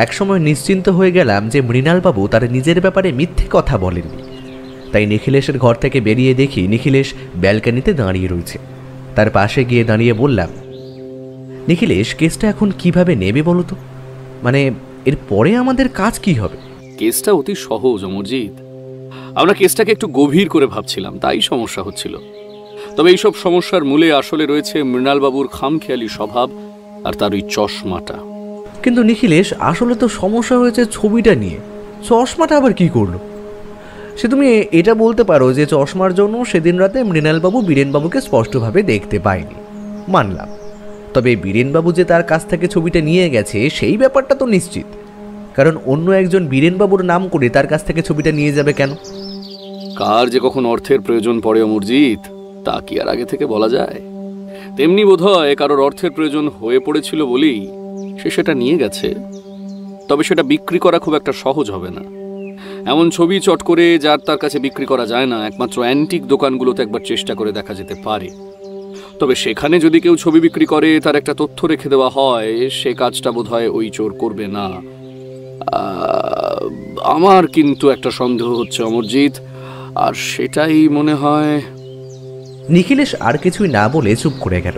একসময় নিশ্চিন্ত হয়ে গেলাম যে মৃণালবাবু তার নিজের ব্যাপারে মিথ্যে কথা বলেননি। তাই নিখিলেশের ঘর থেকে বেরিয়ে দেখি নিখিলেশ ব্যালকনিতে দাঁড়িয়ে রয়েছে। তার পাশে গিয়ে দাঁড়িয়ে বললাম, নিখিলেশ, কেসটা এখন কিভাবে নেবে বলো তো? মানে এর পরে আমাদের কাজ কি হবে? কেসটা অতি সহজ অমরজিৎ। আমরা কেসটাকে একটু গভীর করে ভাবছিলাম, তাই সমস্যা হচ্ছিল। তবে এইসব সমস্যার মূলে আসলে রয়েছে মৃণালবাবুর খামখেয়ালি স্বভাব আর তার ওই চশমাটা। কিন্তু নিখিলেশ, আসলে তো সমস্যা হয়েছে ছবিটা নিয়ে, চশমাটা আবার কি করলো? সে তুমি এটা বলতে পারো যে চশমার জন্য সেদিন রাতে মৃণালবাবু বীরেনবাবুকে স্পষ্টভাবে দেখতে পায়নি, মানলাম। তবে বীরেনবাবু যে তার কাছ থেকে ছবিটা নিয়ে গেছে সেই ব্যাপারটা তো নিশ্চিত, কারণ অন্য একজন বীরেনবাবুর নাম করে তার কাছ থেকে ছবিটা নিয়ে যাবে কেন? কার যে কখন অর্থের প্রয়োজন পড়ে অমরজিৎ, তা কি আর আগে থেকে বলা যায়? তেমনি বোধহয় কারোর অর্থের প্রয়োজন হয়ে পড়েছিল বলেই সে সেটা নিয়ে গেছে। তবে সেটা বিক্রি করা খুব একটা সহজ হবে না। এমন ছবি চট করে যার তার কাছে বিক্রি করা যায় না। একমাত্র অ্যান্টিক দোকানগুলোতে একবার চেষ্টা করে দেখা যেতে পারে। তবে সেখানে যদি কেউ ছবি বিক্রি করে তার একটা তথ্য রেখে দেওয়া হয়, সে কাজটা বোধহয় ওই চোর করবে না। আমার কিন্তু একটা সন্দেহ হচ্ছে অমরজিৎ, আর সেটাই মনে হয়। নিখিলেশ আর কিছুই না বলে চুপ করে গেল।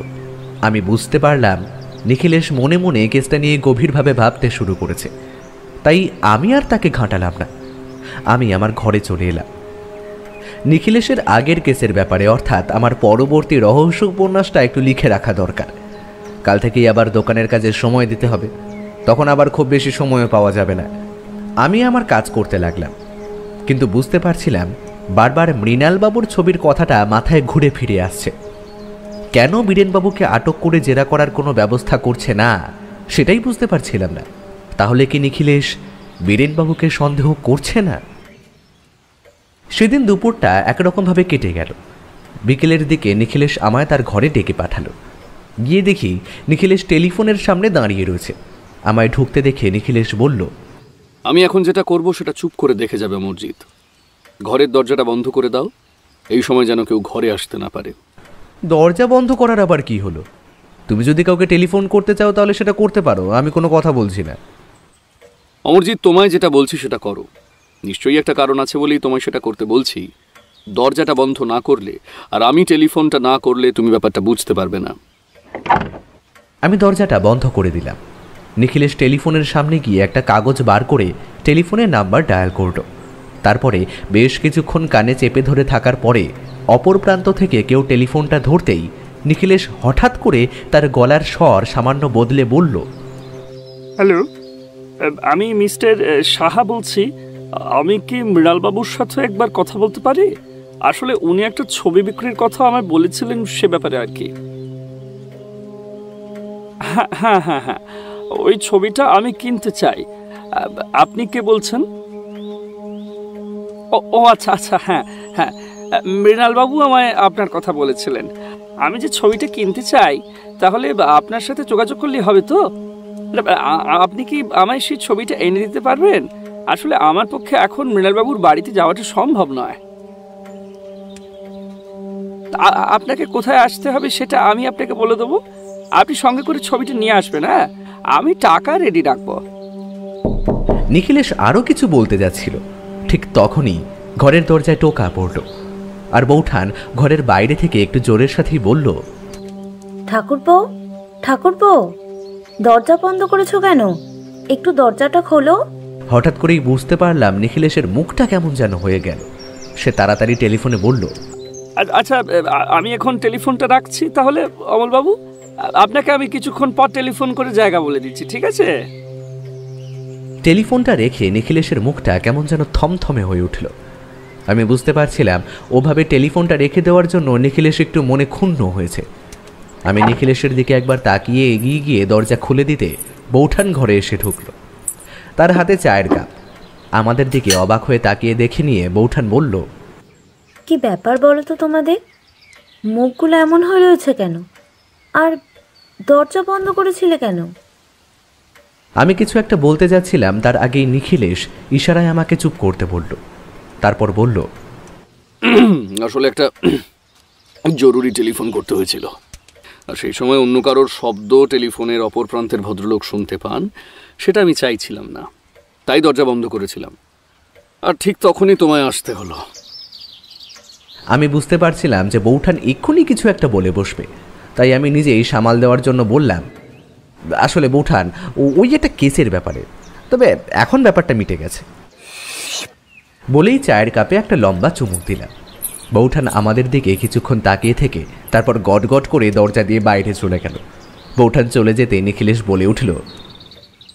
আমি বুঝতে পারলাম নিখিলেশ মনে মনে কেসটা নিয়ে গভীরভাবে ভাবতে শুরু করেছে। তাই আমি আর তাকে ঘাঁটালাম না। আমি আমার ঘরে চলে এলাম। নিখিলেশের আগের কেসের ব্যাপারে, অর্থাৎ আমার পরবর্তী রহস্য উপন্যাসটা একটু লিখে রাখা দরকার। কাল থেকেই আবার দোকানের কাজে সময় দিতে হবে, তখন আবার খুব বেশি সময়ও পাওয়া যাবে না। আমি আমার কাজ করতে লাগলাম, কিন্তু বুঝতে পারছিলাম বারবার মৃণালবাবুর ছবির কথাটা মাথায় ঘুরে ফিরে আসছে। কেন বীরেনবাবুকে আটক করে জেরা করার কোনো ব্যবস্থা করছে না সেটাই বুঝতে পারছিলাম না। তাহলে কি নিখিলেশ বীরেনবাবুকে সন্দেহ করছে না? সেদিন দুপুরটা একরকমভাবে কেটে গেল। বিকেলের দিকে নিখিলেশ আমায় তার ঘরে ডেকে পাঠালো। গিয়ে দেখি নিখিলেশ টেলিফোনের সামনে দাঁড়িয়ে রয়েছে। আমায় ঢুকতে দেখে নিখিলেশ বলল, আমি এখন যেটা করব সেটা চুপ করে দেখে যাবে অমরজিৎ। ঘরের দরজাটা বন্ধ করে দাও, এই সময় যেন কেউ ঘরে আসতে না পারে। দরজা বন্ধ করার আবার কি হলো? তুমি যদি কাউকে টেলিফোন করতে চাও তাহলে সেটা করতে পারো, আমি কোনো কথা বলছি না। অমরজিৎ, তোমায় যেটা বলছি সেটা করো। নিশ্চয়ই একটা কারণ আছে বলেই তোমায় সেটা করতে বলছি। দরজাটা বন্ধ না করলে আর আমি টেলিফোনটা না করলে তুমি ব্যাপারটা বুঝতে পারবে না। আমি দরজাটা বন্ধ করে দিলাম। নিখিলেশ টেলিফোনের সামনে গিয়ে একটা কাগজ বার করে টেলিফোনের নাম্বার ডায়াল করল। তারপরে বেশ কিছুক্ষণ কানে চেপে ধরে থাকার পরে অপর প্রান্ত থেকে কেউ টেলিফোনটা ধরতেই নিখিলেশ হঠাৎ করে তার গলার স্বর সামান্য বদলে বলল, হ্যালো, আমি মিস্টার সাহা বলছি। আমি কি মৃণালবাবুর সাথে একবার কথা বলতে পারি? আসলে উনি একটা ছবি বিক্রির কথা আমায় বলেছিলেন, সে ব্যাপারে আর কি। হ্যাঁ হ্যাঁ হ্যাঁ হ্যাঁ, ওই ছবিটা আমি কিনতে চাই। আপনি কে বলছেন? ও আচ্ছা আচ্ছা, হ্যাঁ হ্যাঁ, মৃণালবাবু আমায় আপনার কথা বলেছিলেন। আমি যে ছবিটা কিনতে চাই, তাহলে আপনার সাথে যোগাযোগ করলে হবে তো? আপনি কি আমায় সেই ছবিটা এনে দিতে পারবেন? আসলে আমার পক্ষে এখন মৃণালবাবুর বাড়িতে যাওয়াটা সম্ভব নয়। আপনাকে কোথায় আসতে হবে সেটা আমি আপনাকে বলে দেবো। আপনি সঙ্গে করে ছবিটা নিয়ে আসবেন। হ্যাঁ, আমি টাকা রেডি রাখবো। নিখিলেশ আরও কিছু বলতে যাচ্ছিল, ঠিক তখনই ঘরের দরজায় টোকা পড়ল, আর বৌঠান ঘরের বাইরে থেকে একটু জোরের সাথেই বলল, ঠাকুরপো, ঠাকুরপো, দরজা বন্ধ করেছো কেন? একটু দরজাটা খোলো। হঠাৎ করেই বুঝতে পারলাম নিখিলেশের মুখটা কেমন যেন হয়ে গেল। সে তাড়াতাড়ি টেলিফোনে বলল, আচ্ছা, আমি এখন টেলিফোনটা রাখছি। তাহলে অমলবাবু, আপনাকে আমি কিছুক্ষণ পর টেলিফোন করে জায়গা বলে দিচ্ছি, ঠিক আছে? টেলিফোনটা রেখে নিখিলেশের মুখটা কেমন যেন থমথমে হয়ে উঠল। আমি বুঝতে পারছিলাম ওভাবে টেলিফোনটা রেখে দেওয়ার জন্য নিখিলেশ একটু মনে ক্ষুণ্ণ হয়েছে। আমি নিখিলেশের দিকে একবার তাকিয়ে এগিয়ে গিয়ে দরজা খুলে দিতে বৌঠান ঘরে এসে ঢুকল। তার হাতে চায়ের কাপ। আমাদের দিকে অবাক হয়ে তাকিয়ে দেখে নিয়ে বৌঠান বলল, কি ব্যাপার বলো তো তোমাদের? মুখগুলো এমন হয়ে রয়েছে কেন? আর দরজা বন্ধ করেছিলে কেন? আমি কিছু একটা বলতে যাচ্ছিলাম, তার আগেই নিখিলেশ ইশারায় আমাকে চুপ করতে বলল। তারপর বলল, আসলে একটা জরুরি টেলিফোন করতে হয়েছিল, আর সেই সময় অন্য কারোর শব্দ টেলিফোনের অপর প্রান্তের ভদ্রলোক শুনতে পান, সেটা আমি চাইছিলাম না, তাই দরজা বন্ধ করেছিলাম। আর ঠিক তখনই তোমায় আসতে হলো। আমি বুঝতে পারছিলাম যে বৌঠান এক্ষুনি কিছু একটা বলে বসবে, তাই আমি নিজেই সামাল দেওয়ার জন্য বললাম, আসলে বৌঠান ওই একটা কেসের ব্যাপারে, তবে এখন ব্যাপারটা মিটে গেছে। বলেই চায়ের কাপে একটা লম্বা চুমুক দিলাম। বৌঠান আমাদের দিকে কিছুক্ষণ তাকিয়ে থেকে তারপর গটগট করে দরজা দিয়ে বাইরে চলে গেল। বৌঠান চলে যেতে নিখিলেশ বলে উঠল,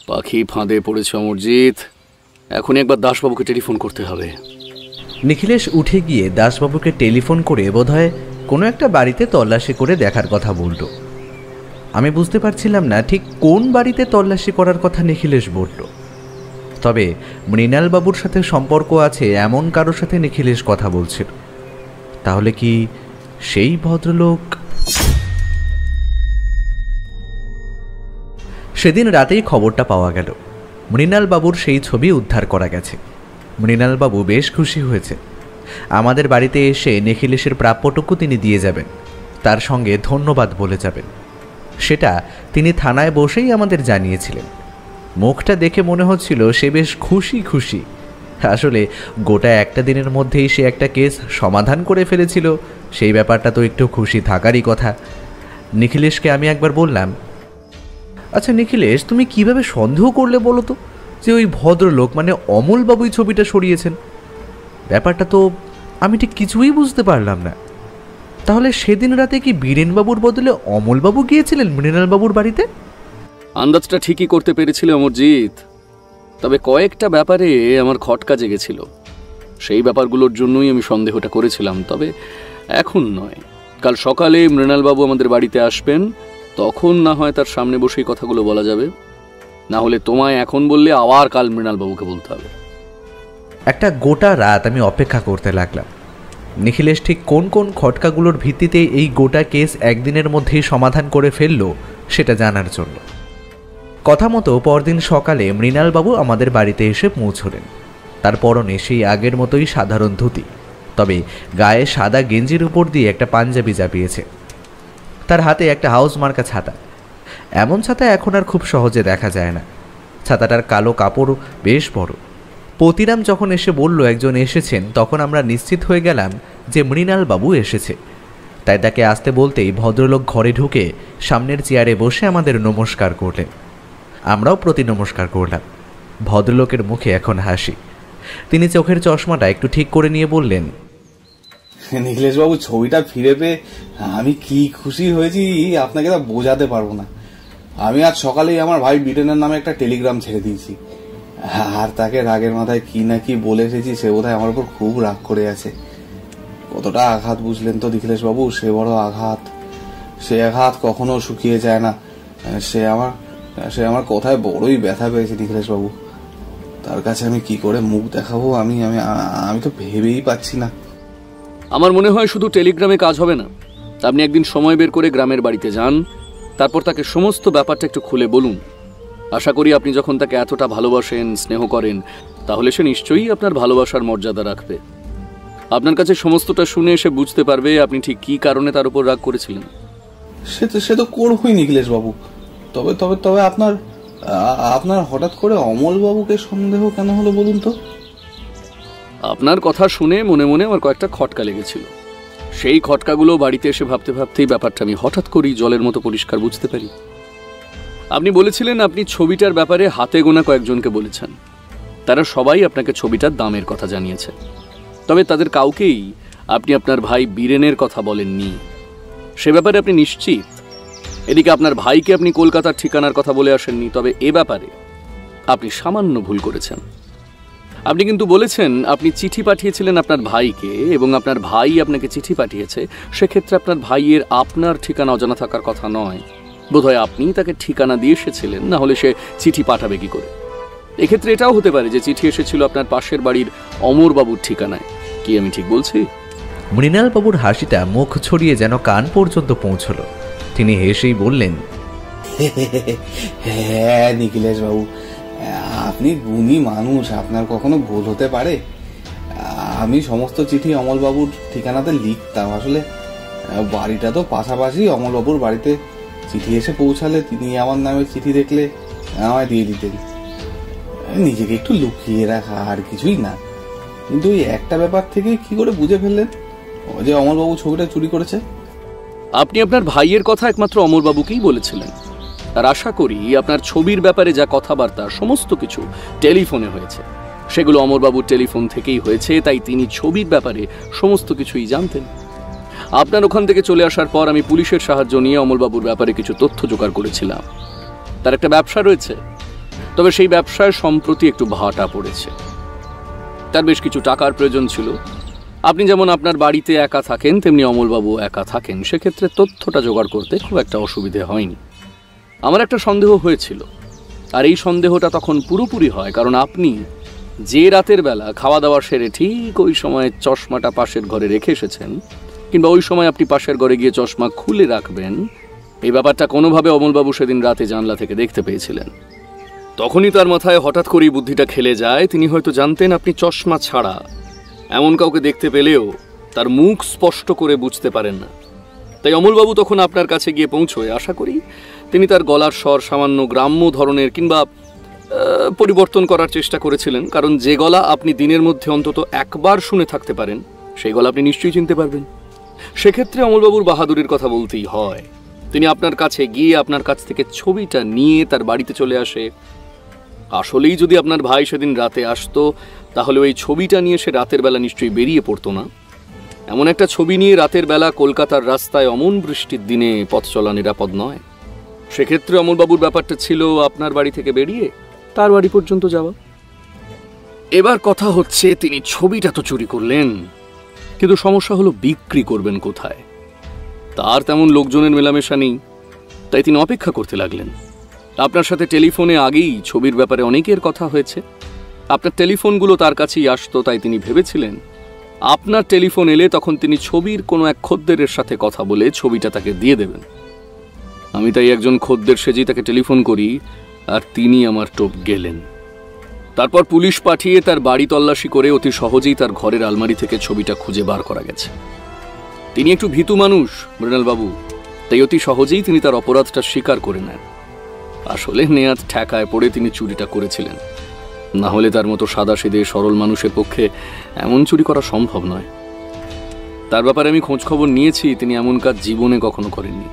পাখি ফাঁদে পড়েছে অমরজিৎ, এখনই একবার দাসবাবুকে টেলিফোন করতে হবে। নিখিলেশ উঠে গিয়ে দাসবাবুকে টেলিফোন করে বোধহয় কোনো একটা বাড়িতে তল্লাশি করে দেখার কথা বলল। আমি বুঝতে পারছিলাম না ঠিক কোন বাড়িতে তল্লাশি করার কথা নিখিলেশ বলল, তবে মৃণালবাবুর সাথে সম্পর্ক আছে এমন কারোর সাথে নিখিলেশ কথা বলছিল। তাহলে কি সেই ভদ্রলোক? সেদিন রাতেই খবরটা পাওয়া গেল, মৃণালবাবুর সেই ছবি উদ্ধার করা গেছে। মৃণালবাবু বেশ খুশি হয়েছে। আমাদের বাড়িতে এসে নিখিলেশের প্রাপ্যটুকু তিনি দিয়ে যাবেন, তার সঙ্গে ধন্যবাদ বলে যাবেন। সেটা তিনি থানায় বসেই আমাদের জানিয়েছিলেন। মুখটা দেখে মনে হচ্ছিল সে বেশ খুশি খুশি। আসলে গোটা একটা দিনের মধ্যেই সে একটা কেস সমাধান করে ফেলেছিল, সেই ব্যাপারটা তো একটু খুশি থাকারই কথা। নিখিলেশকে আমি একবার বললাম, আচ্ছা নিখিলেশ, তুমি কিভাবে সন্দেহ করলে বলো তো যে ওই ভদ্রলোক মানে অমলবাবুই ছবিটা সরিয়েছেন। ব্যাপারটা তো আমি ঠিক কিছুই বুঝতে পারলাম না। তাহলে সেদিন রাতে কি বীরেনবাবুর বদলে অমলবাবু গিয়েছিলেন মৃণালবাবুর বাড়িতে? আন্দাজটা ঠিকই করতে পেরেছিল অমরজিৎ, তবে কয়েকটা ব্যাপারে আমার খটকা জেগেছিল। সেই ব্যাপারগুলোর জন্যই আমি সন্দেহটা করেছিলাম। তবে এখন নয়, কাল সকালে মৃণালবাবু আমাদের বাড়িতে আসবেন, তখন না হয় তার সামনে বসেই কথাগুলো বলা যাবে। না হলে তোমায় এখন বললে আবার কাল মৃণালবাবুকে বলতে হবে। একটা গোটা রাত আমি অপেক্ষা করতে লাগলাম নিখিলেশ ঠিক কোন কোন খটকাগুলোর ভিত্তিতে এই গোটা কেস একদিনের মধ্যেই সমাধান করে ফেলল সেটা জানার জন্য। কথা মতো পরদিন সকালে মৃণালবাবু আমাদের বাড়িতে এসে পৌঁছলেন। তার পরনে সেই আগের মতোই সাধারণ ধুতি, তবে গায়ে সাদা গেঞ্জির উপর দিয়ে একটা পাঞ্জাবি চাপিয়েছে। তার হাতে একটা হাউস মার্কা ছাতা। এমন ছাতা এখন আর খুব সহজে দেখা যায় না। ছাতাটার কালো কাপড় বেশ বড়। পতিরাম যখন এসে বলল একজন এসেছেন, তখন আমরা নিশ্চিত হয়ে গেলাম যে মৃণালবাবু এসেছে। তাই তাকে আসতে বলতেই ভদ্রলোক ঘরে ঢুকে সামনের চেয়ারে বসে আমাদের নমস্কার করলেন। আমরাও প্রতি নমস্কার করলাম। ভদ্রলোকের মুখে এখন হাসি। তিনি চোখের চশমাটা একটু ঠিক করে নিয়ে বললেন, নিখিলেশবাবু, ছবিটা ফিরে পেয়ে আমি কি খুশি হয়েছি আপনাকে তা বোঝাতে পারবো না। আমি আজ সকালেই আমার ভাই বিটেনের নামে একটা টেলিগ্রাম ছেড়ে দিয়েছি, আর তাকে রাগের মাথায় কি না কি বলে এসেছি। সে বোধহয় আমার উপর খুব রাগ করে আছে। কতটা আঘাত বুঝলেন তো নিখিলেশবাবু? সে বড় আঘাত, সে আঘাত কখনো শুকিয়ে যায় না। সে আমার কথায় বড়ই ব্যথা পেয়েছে নিখিলেশবাবু। তার কাছে আমি কি করে মুখ দেখাবো আমি তো ভেবেই পাচ্ছি না। আমার মনে হয় শুধু টেলিগ্রামে কাজ হবে না। আপনি একদিন সময় বের করে গ্রামের বাড়িতে যান, তারপর তাকে সমস্ত ব্যাপারটা একটু খুলে বলুন। আশা করি আপনি যখন তাকে এতটা ভালোবাসেন, স্নেহ করেন, তাহলে সে নিশ্চয়ই আপনার ভালোবাসার মর্যাদা রাখবে। আপনার কাছে সমস্তটা শুনে এসে বুঝতে পারবে আপনি ঠিক কী কারণে তার উপর রাগ করেছিলেন। সে তো করবই নিখিলেশবাবু। তবে তবে তবে আপনার হঠাৎ করে অমলবাবুকে সন্দেহ কেন হলো বলুন তো? আপনার কথা শুনে মনে মনে আমার কয়েকটা খটকা লেগেছিল। সেই খটকাগুলো বাড়িতে এসে ভাবতে ভাবতেই ব্যাপারটা আমি হঠাৎ করেই জলের মতো পরিষ্কার বুঝতে পারি। আপনি বলেছিলেন আপনি ছবিটার ব্যাপারে হাতে গোনা কয়েকজনকে বলেছেন। তারা সবাই আপনাকে ছবিটার দামের কথা জানিয়েছে, তবে তাদের কাউকেই আপনি আপনার ভাই বীরেনের কথা বলেননি। সে ব্যাপারে আপনি নিশ্চিত? এদিকে আপনার ভাইকে আপনি কলকাতার ঠিকানার কথা বলে আসেননি, তবে এ ব্যাপারে আপনি সামান্য ভুল করেছেন। আপনি কিন্তু বলেছেন আপনি চিঠি পাঠিয়েছিলেন আপনার ভাইকে এবং আপনার ভাই আপনাকে চিঠি পাঠিয়েছে। সেক্ষেত্রে আপনার ভাইয়ের আপনার ঠিকানা অজানা থাকার কথা নয়। বোধহয় আপনি তাকে ঠিকানা দিয়ে এসেছিলেন, না হলে সে চিঠি পাঠাবে কি করে? এক্ষেত্রে এটাও হতে পারে যে চিঠি এসেছিল আপনার পাশের বাড়ির অমরবাবুর ঠিকানায়। কি আমি ঠিক বলছি? মৃণালবাবুর হাসিটা মুখ ছড়িয়ে যেন কান পর্যন্ত পৌঁছল। তিনি হেসেই বললেন, হ্যাঁ নিখিলেশবাবু, আপনি গুণী মানুষ, আপনার কখনো ভুল হতে পারে। আমি সমস্ত চিঠি অমলবাবুর ঠিকানাতে লিখতাম। আসলে বাড়িটা তো পাশাপাশি। অমলবাবুর বাড়িতে চিঠি এসে পৌঁছালে তিনি আমার নামে চিঠি দেখলে আমায় দিয়ে দিতেন। নিজেকে একটু লুকিয়ে রাখা, আর কিছুই না। কিন্তু ওই একটা ব্যাপার থেকে কি করে বুঝে ফেললেন যে অমলবাবু ছবিটা চুরি করেছে? আপনি আপনার ভাইয়ের কথা একমাত্র অমরবাবুকেই বলেছিলেন, আর আশা করি আপনার ছবির ব্যাপারে যা কথাবার্তা সমস্ত কিছু টেলিফোনে হয়েছে। সেগুলো অমরবাবুর টেলিফোন থেকেই হয়েছে, তাই তিনি ছবির ব্যাপারে সমস্ত কিছুই জানতেন। আপনার ওখান থেকে চলে আসার পর আমি পুলিশের সাহায্য নিয়ে অমলবাবুর ব্যাপারে কিছু তথ্য জোগাড় করেছিলাম। তার একটা ব্যবসা রয়েছে, তবে সেই ব্যবসায় সম্প্রতি একটু ভাটা পড়েছে। তার বেশ কিছু টাকার প্রয়োজন ছিল। আপনি যেমন আপনার বাড়িতে একা থাকেন, তেমনি অমলবাবু একা থাকেন। সেক্ষেত্রে তথ্যটা জোগাড় করতে খুব একটা অসুবিধে হয়নি। আমার একটা সন্দেহ হয়েছিল, আর এই সন্দেহটা তখন পুরোপুরি হয় কারণ আপনি যে রাতের বেলা খাওয়া দাওয়া সেরে ঠিক ওই সময় চশমাটা পাশের ঘরে রেখে এসেছেন, কিংবা ওই সময় আপনি পাশের ঘরে গিয়ে চশমা খুলে রাখবেন, এই ব্যাপারটা কোনোভাবে অমলবাবু সেদিন রাতে জানলা থেকে দেখতে পেয়েছিলেন। তখনই তার মাথায় হঠাৎ করেই বুদ্ধিটা খেলে যায়। তিনি হয়তো জানতেন আপনি চশমা ছাড়া এমন কাউকে দেখতে পেলেও তার মুখ স্পষ্ট করে বুঝতে পারেন না। তাই অমলবাবু তখন আপনার কাছে গিয়ে পৌঁছয়। আশা করি তিনি তার গলার স্বর সামান্য গ্রাম্য ধরনের কিংবা পরিবর্তন করার চেষ্টা করেছিলেন, কারণ যে গলা আপনি দিনের মধ্যে অন্তত একবার শুনে থাকতে পারেন সেই গলা আপনি নিশ্চয়ই চিনতে পারবেন। সেক্ষেত্রে অমলবাবুর বাহাদুরির কথা বলতেই হয়। তিনি আপনার কাছে গিয়ে আপনার কাছ থেকে ছবিটা নিয়ে তার বাড়িতে চলে আসে। আসলেই যদি আপনার ভাই সেদিন রাতে আসতো তাহলে ওই ছবিটা নিয়ে সে রাতের বেলা নিশ্চয়ই বেরিয়ে পড়তো না। এমন একটা ছবি নিয়ে রাতের বেলা কলকাতার রাস্তায় অমন বৃষ্টির দিনে পথ চলা নিরাপদ নয়। সেক্ষেত্রে অমলবাবুর ব্যাপারটা ছিল আপনার বাড়ি থেকে বেরিয়ে তার বাড়ি পর্যন্ত যাওয়া। এবার কথা হচ্ছে, তিনি ছবিটা তো চুরি করলেন, কিন্তু সমস্যা হলো বিক্রি করবেন কোথায়? তার তেমন লোকজনের মেলামেশা নেই, তাই তিনি অপেক্ষা করতে লাগলেন। আপনার সাথে টেলিফোনে আগেই ছবির ব্যাপারে অনেকের কথা হয়েছে, আপনার টেলিফোনগুলো তার কাছেই আসতো, তাই তিনি ভেবেছিলেন আপনার টেলিফোন এলে তখন তিনি ছবির কোনো এক খদ্দেরের সাথে কথা বলে ছবিটা তাকে দিয়ে দেবেন। আমি তাই একজন খদ্দের সেজেই তাকে টেলিফোন করি, আর তিনি আমার টোপ গেলেন। তারপর পুলিশ পাঠিয়ে তার বাড়ি তল্লাশি করে অতি সহজেই তার ঘরের আলমারি থেকে ছবিটা খুঁজে বার করা গেছে। তিনি একটু ভীতু মানুষ মৃণালবাবু, তাই অতি সহজেই তিনি তার অপরাধটা স্বীকার করে নেন। আসলে নেয়াত ঠেকায় পড়ে তিনি চুরিটা করেছিলেন, না হলে তার মতো সাদাসিধে সরল মানুষের পক্ষে এমন চুরি করা সম্ভব নয়। তার ব্যাপারে আমি খোঁজ খবর নিয়েছি, তিনি এমন কাজ জীবনে কখনো করেননি।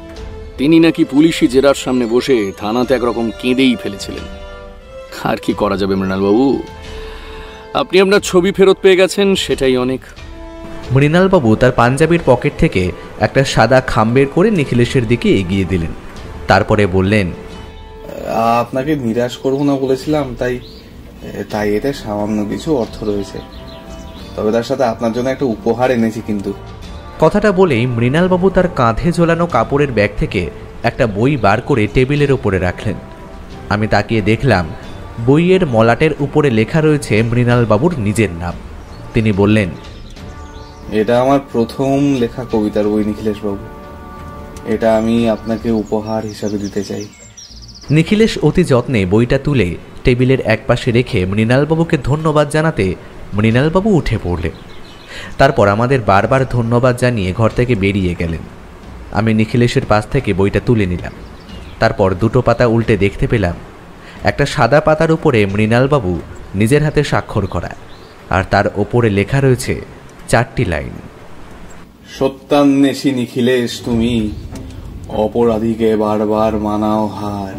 তিনি নাকি পুলিশি জেরার সামনে বসে থানাতে একরকম কেঁদেই ফেলেছিলেন। আর কি করা যাবে মৃণালবাবু, আপনি আপনার ছবি ফেরত পেয়ে গেছেন, সেটাই অনেক। মৃণালবাবু তার পাঞ্জাবির পকেট থেকে একটা সাদা খাম বের করে নিখিলেশের দিকে এগিয়ে দিলেন। তারপরে বললেন, আপনাকে নিরাশ করবো না বলেছিলাম, তাই এতে সামান্য কিছু অর্থ রয়েছে, তবে তার সাথে আপনার জন্য একটা উপহার এনেছি। কিন্তু কথাটা বলেই মৃণালবাবু তার কাঁধে ঝোলানো কাপড়ের ব্যাগ থেকে একটা বই বার করে টেবিলের উপরে রাখলেন। আমি তাকিয়ে দেখলাম বইয়ের মলাটের উপরে লেখা রয়েছে মৃণালবাবুর নিজের নাম। তিনি বললেন, এটা আমার প্রথম লেখা কবিতার বই নিখিলেশবাবু, এটা আমি আপনাকে উপহার হিসাবে দিতে চাই। নিখিলেশ অতি যত্নে বইটা তুলে টেবিলের একপাশে রেখে মৃণালবাবুকে ধন্যবাদ জানাতে মৃণালবাবু উঠে পড়লেন। তারপর আমাদের বারবার ধন্যবাদ জানিয়ে ঘর থেকে বেরিয়ে গেলেন। আমি নিখিলেশের পাশ থেকে বইটা তুলে নিলাম। তারপর দুটো পাতা উল্টে দেখতে পেলাম একটা সাদা পাতার উপরে মৃণালবাবু নিজের হাতে স্বাক্ষর করা, আর তার ওপরে লেখা রয়েছে 4টি লাইন। সত্যান্বেষী নিখিলেশ তুমি, অপরাধীকে বারবার মানাও হার,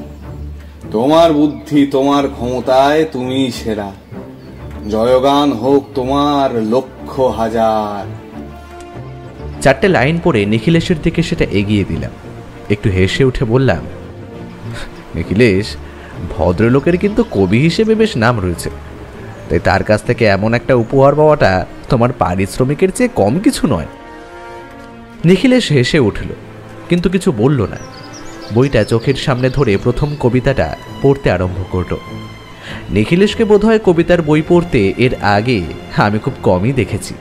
তোমার বুদ্ধি তোমার ক্ষমতায় তুমি সেরা, জয়গান হোক তোমার লক্ষ হাজার। 4টে লাইন পড়ে নিখিলেশের দিকে সেটা এগিয়ে দিলাম। একটু হেসে উঠে বললাম, নিখিলেশ, ভদ্রলোকের কিন্তু কবি হিসেবে বেশ নাম রয়েছে, তাই তার কাছ থেকে এমন একটা উপহার পাওয়াটা তোমার পারিশ্রমিকের চেয়ে কম কিছু নয়। নিখিলেশ হেসে উঠল, কিন্তু কিছু বলল না। বইটা চোখের সামনে ধরে প্রথম কবিতাটা পড়তে আরম্ভ করল। নিখিলেশকে বোধহয় কবিতার বই পড়তে এর আগে আমি খুব কমই দেখেছি।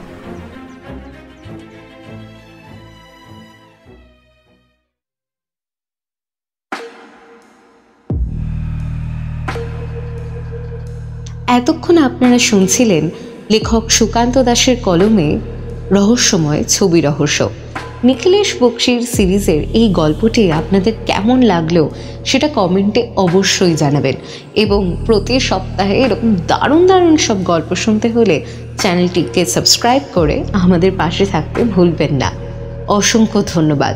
এতক্ষণ আপনারা শুনছিলেন লেখক সুকান্ত দাশের কলমে রহস্যময় ছবি রহস্য। নিখিলেশ বক্সির সিরিজের এই গল্পটি আপনাদের কেমন লাগলো সেটা কমেন্টে অবশ্যই জানাবেন, এবং প্রতি সপ্তাহে এরকম দারুণ দারুণ সব গল্প শুনতে হলে চ্যানেলটিকে সাবস্ক্রাইব করে আমাদের পাশে থাকতে ভুলবেন না। অসংখ্য ধন্যবাদ।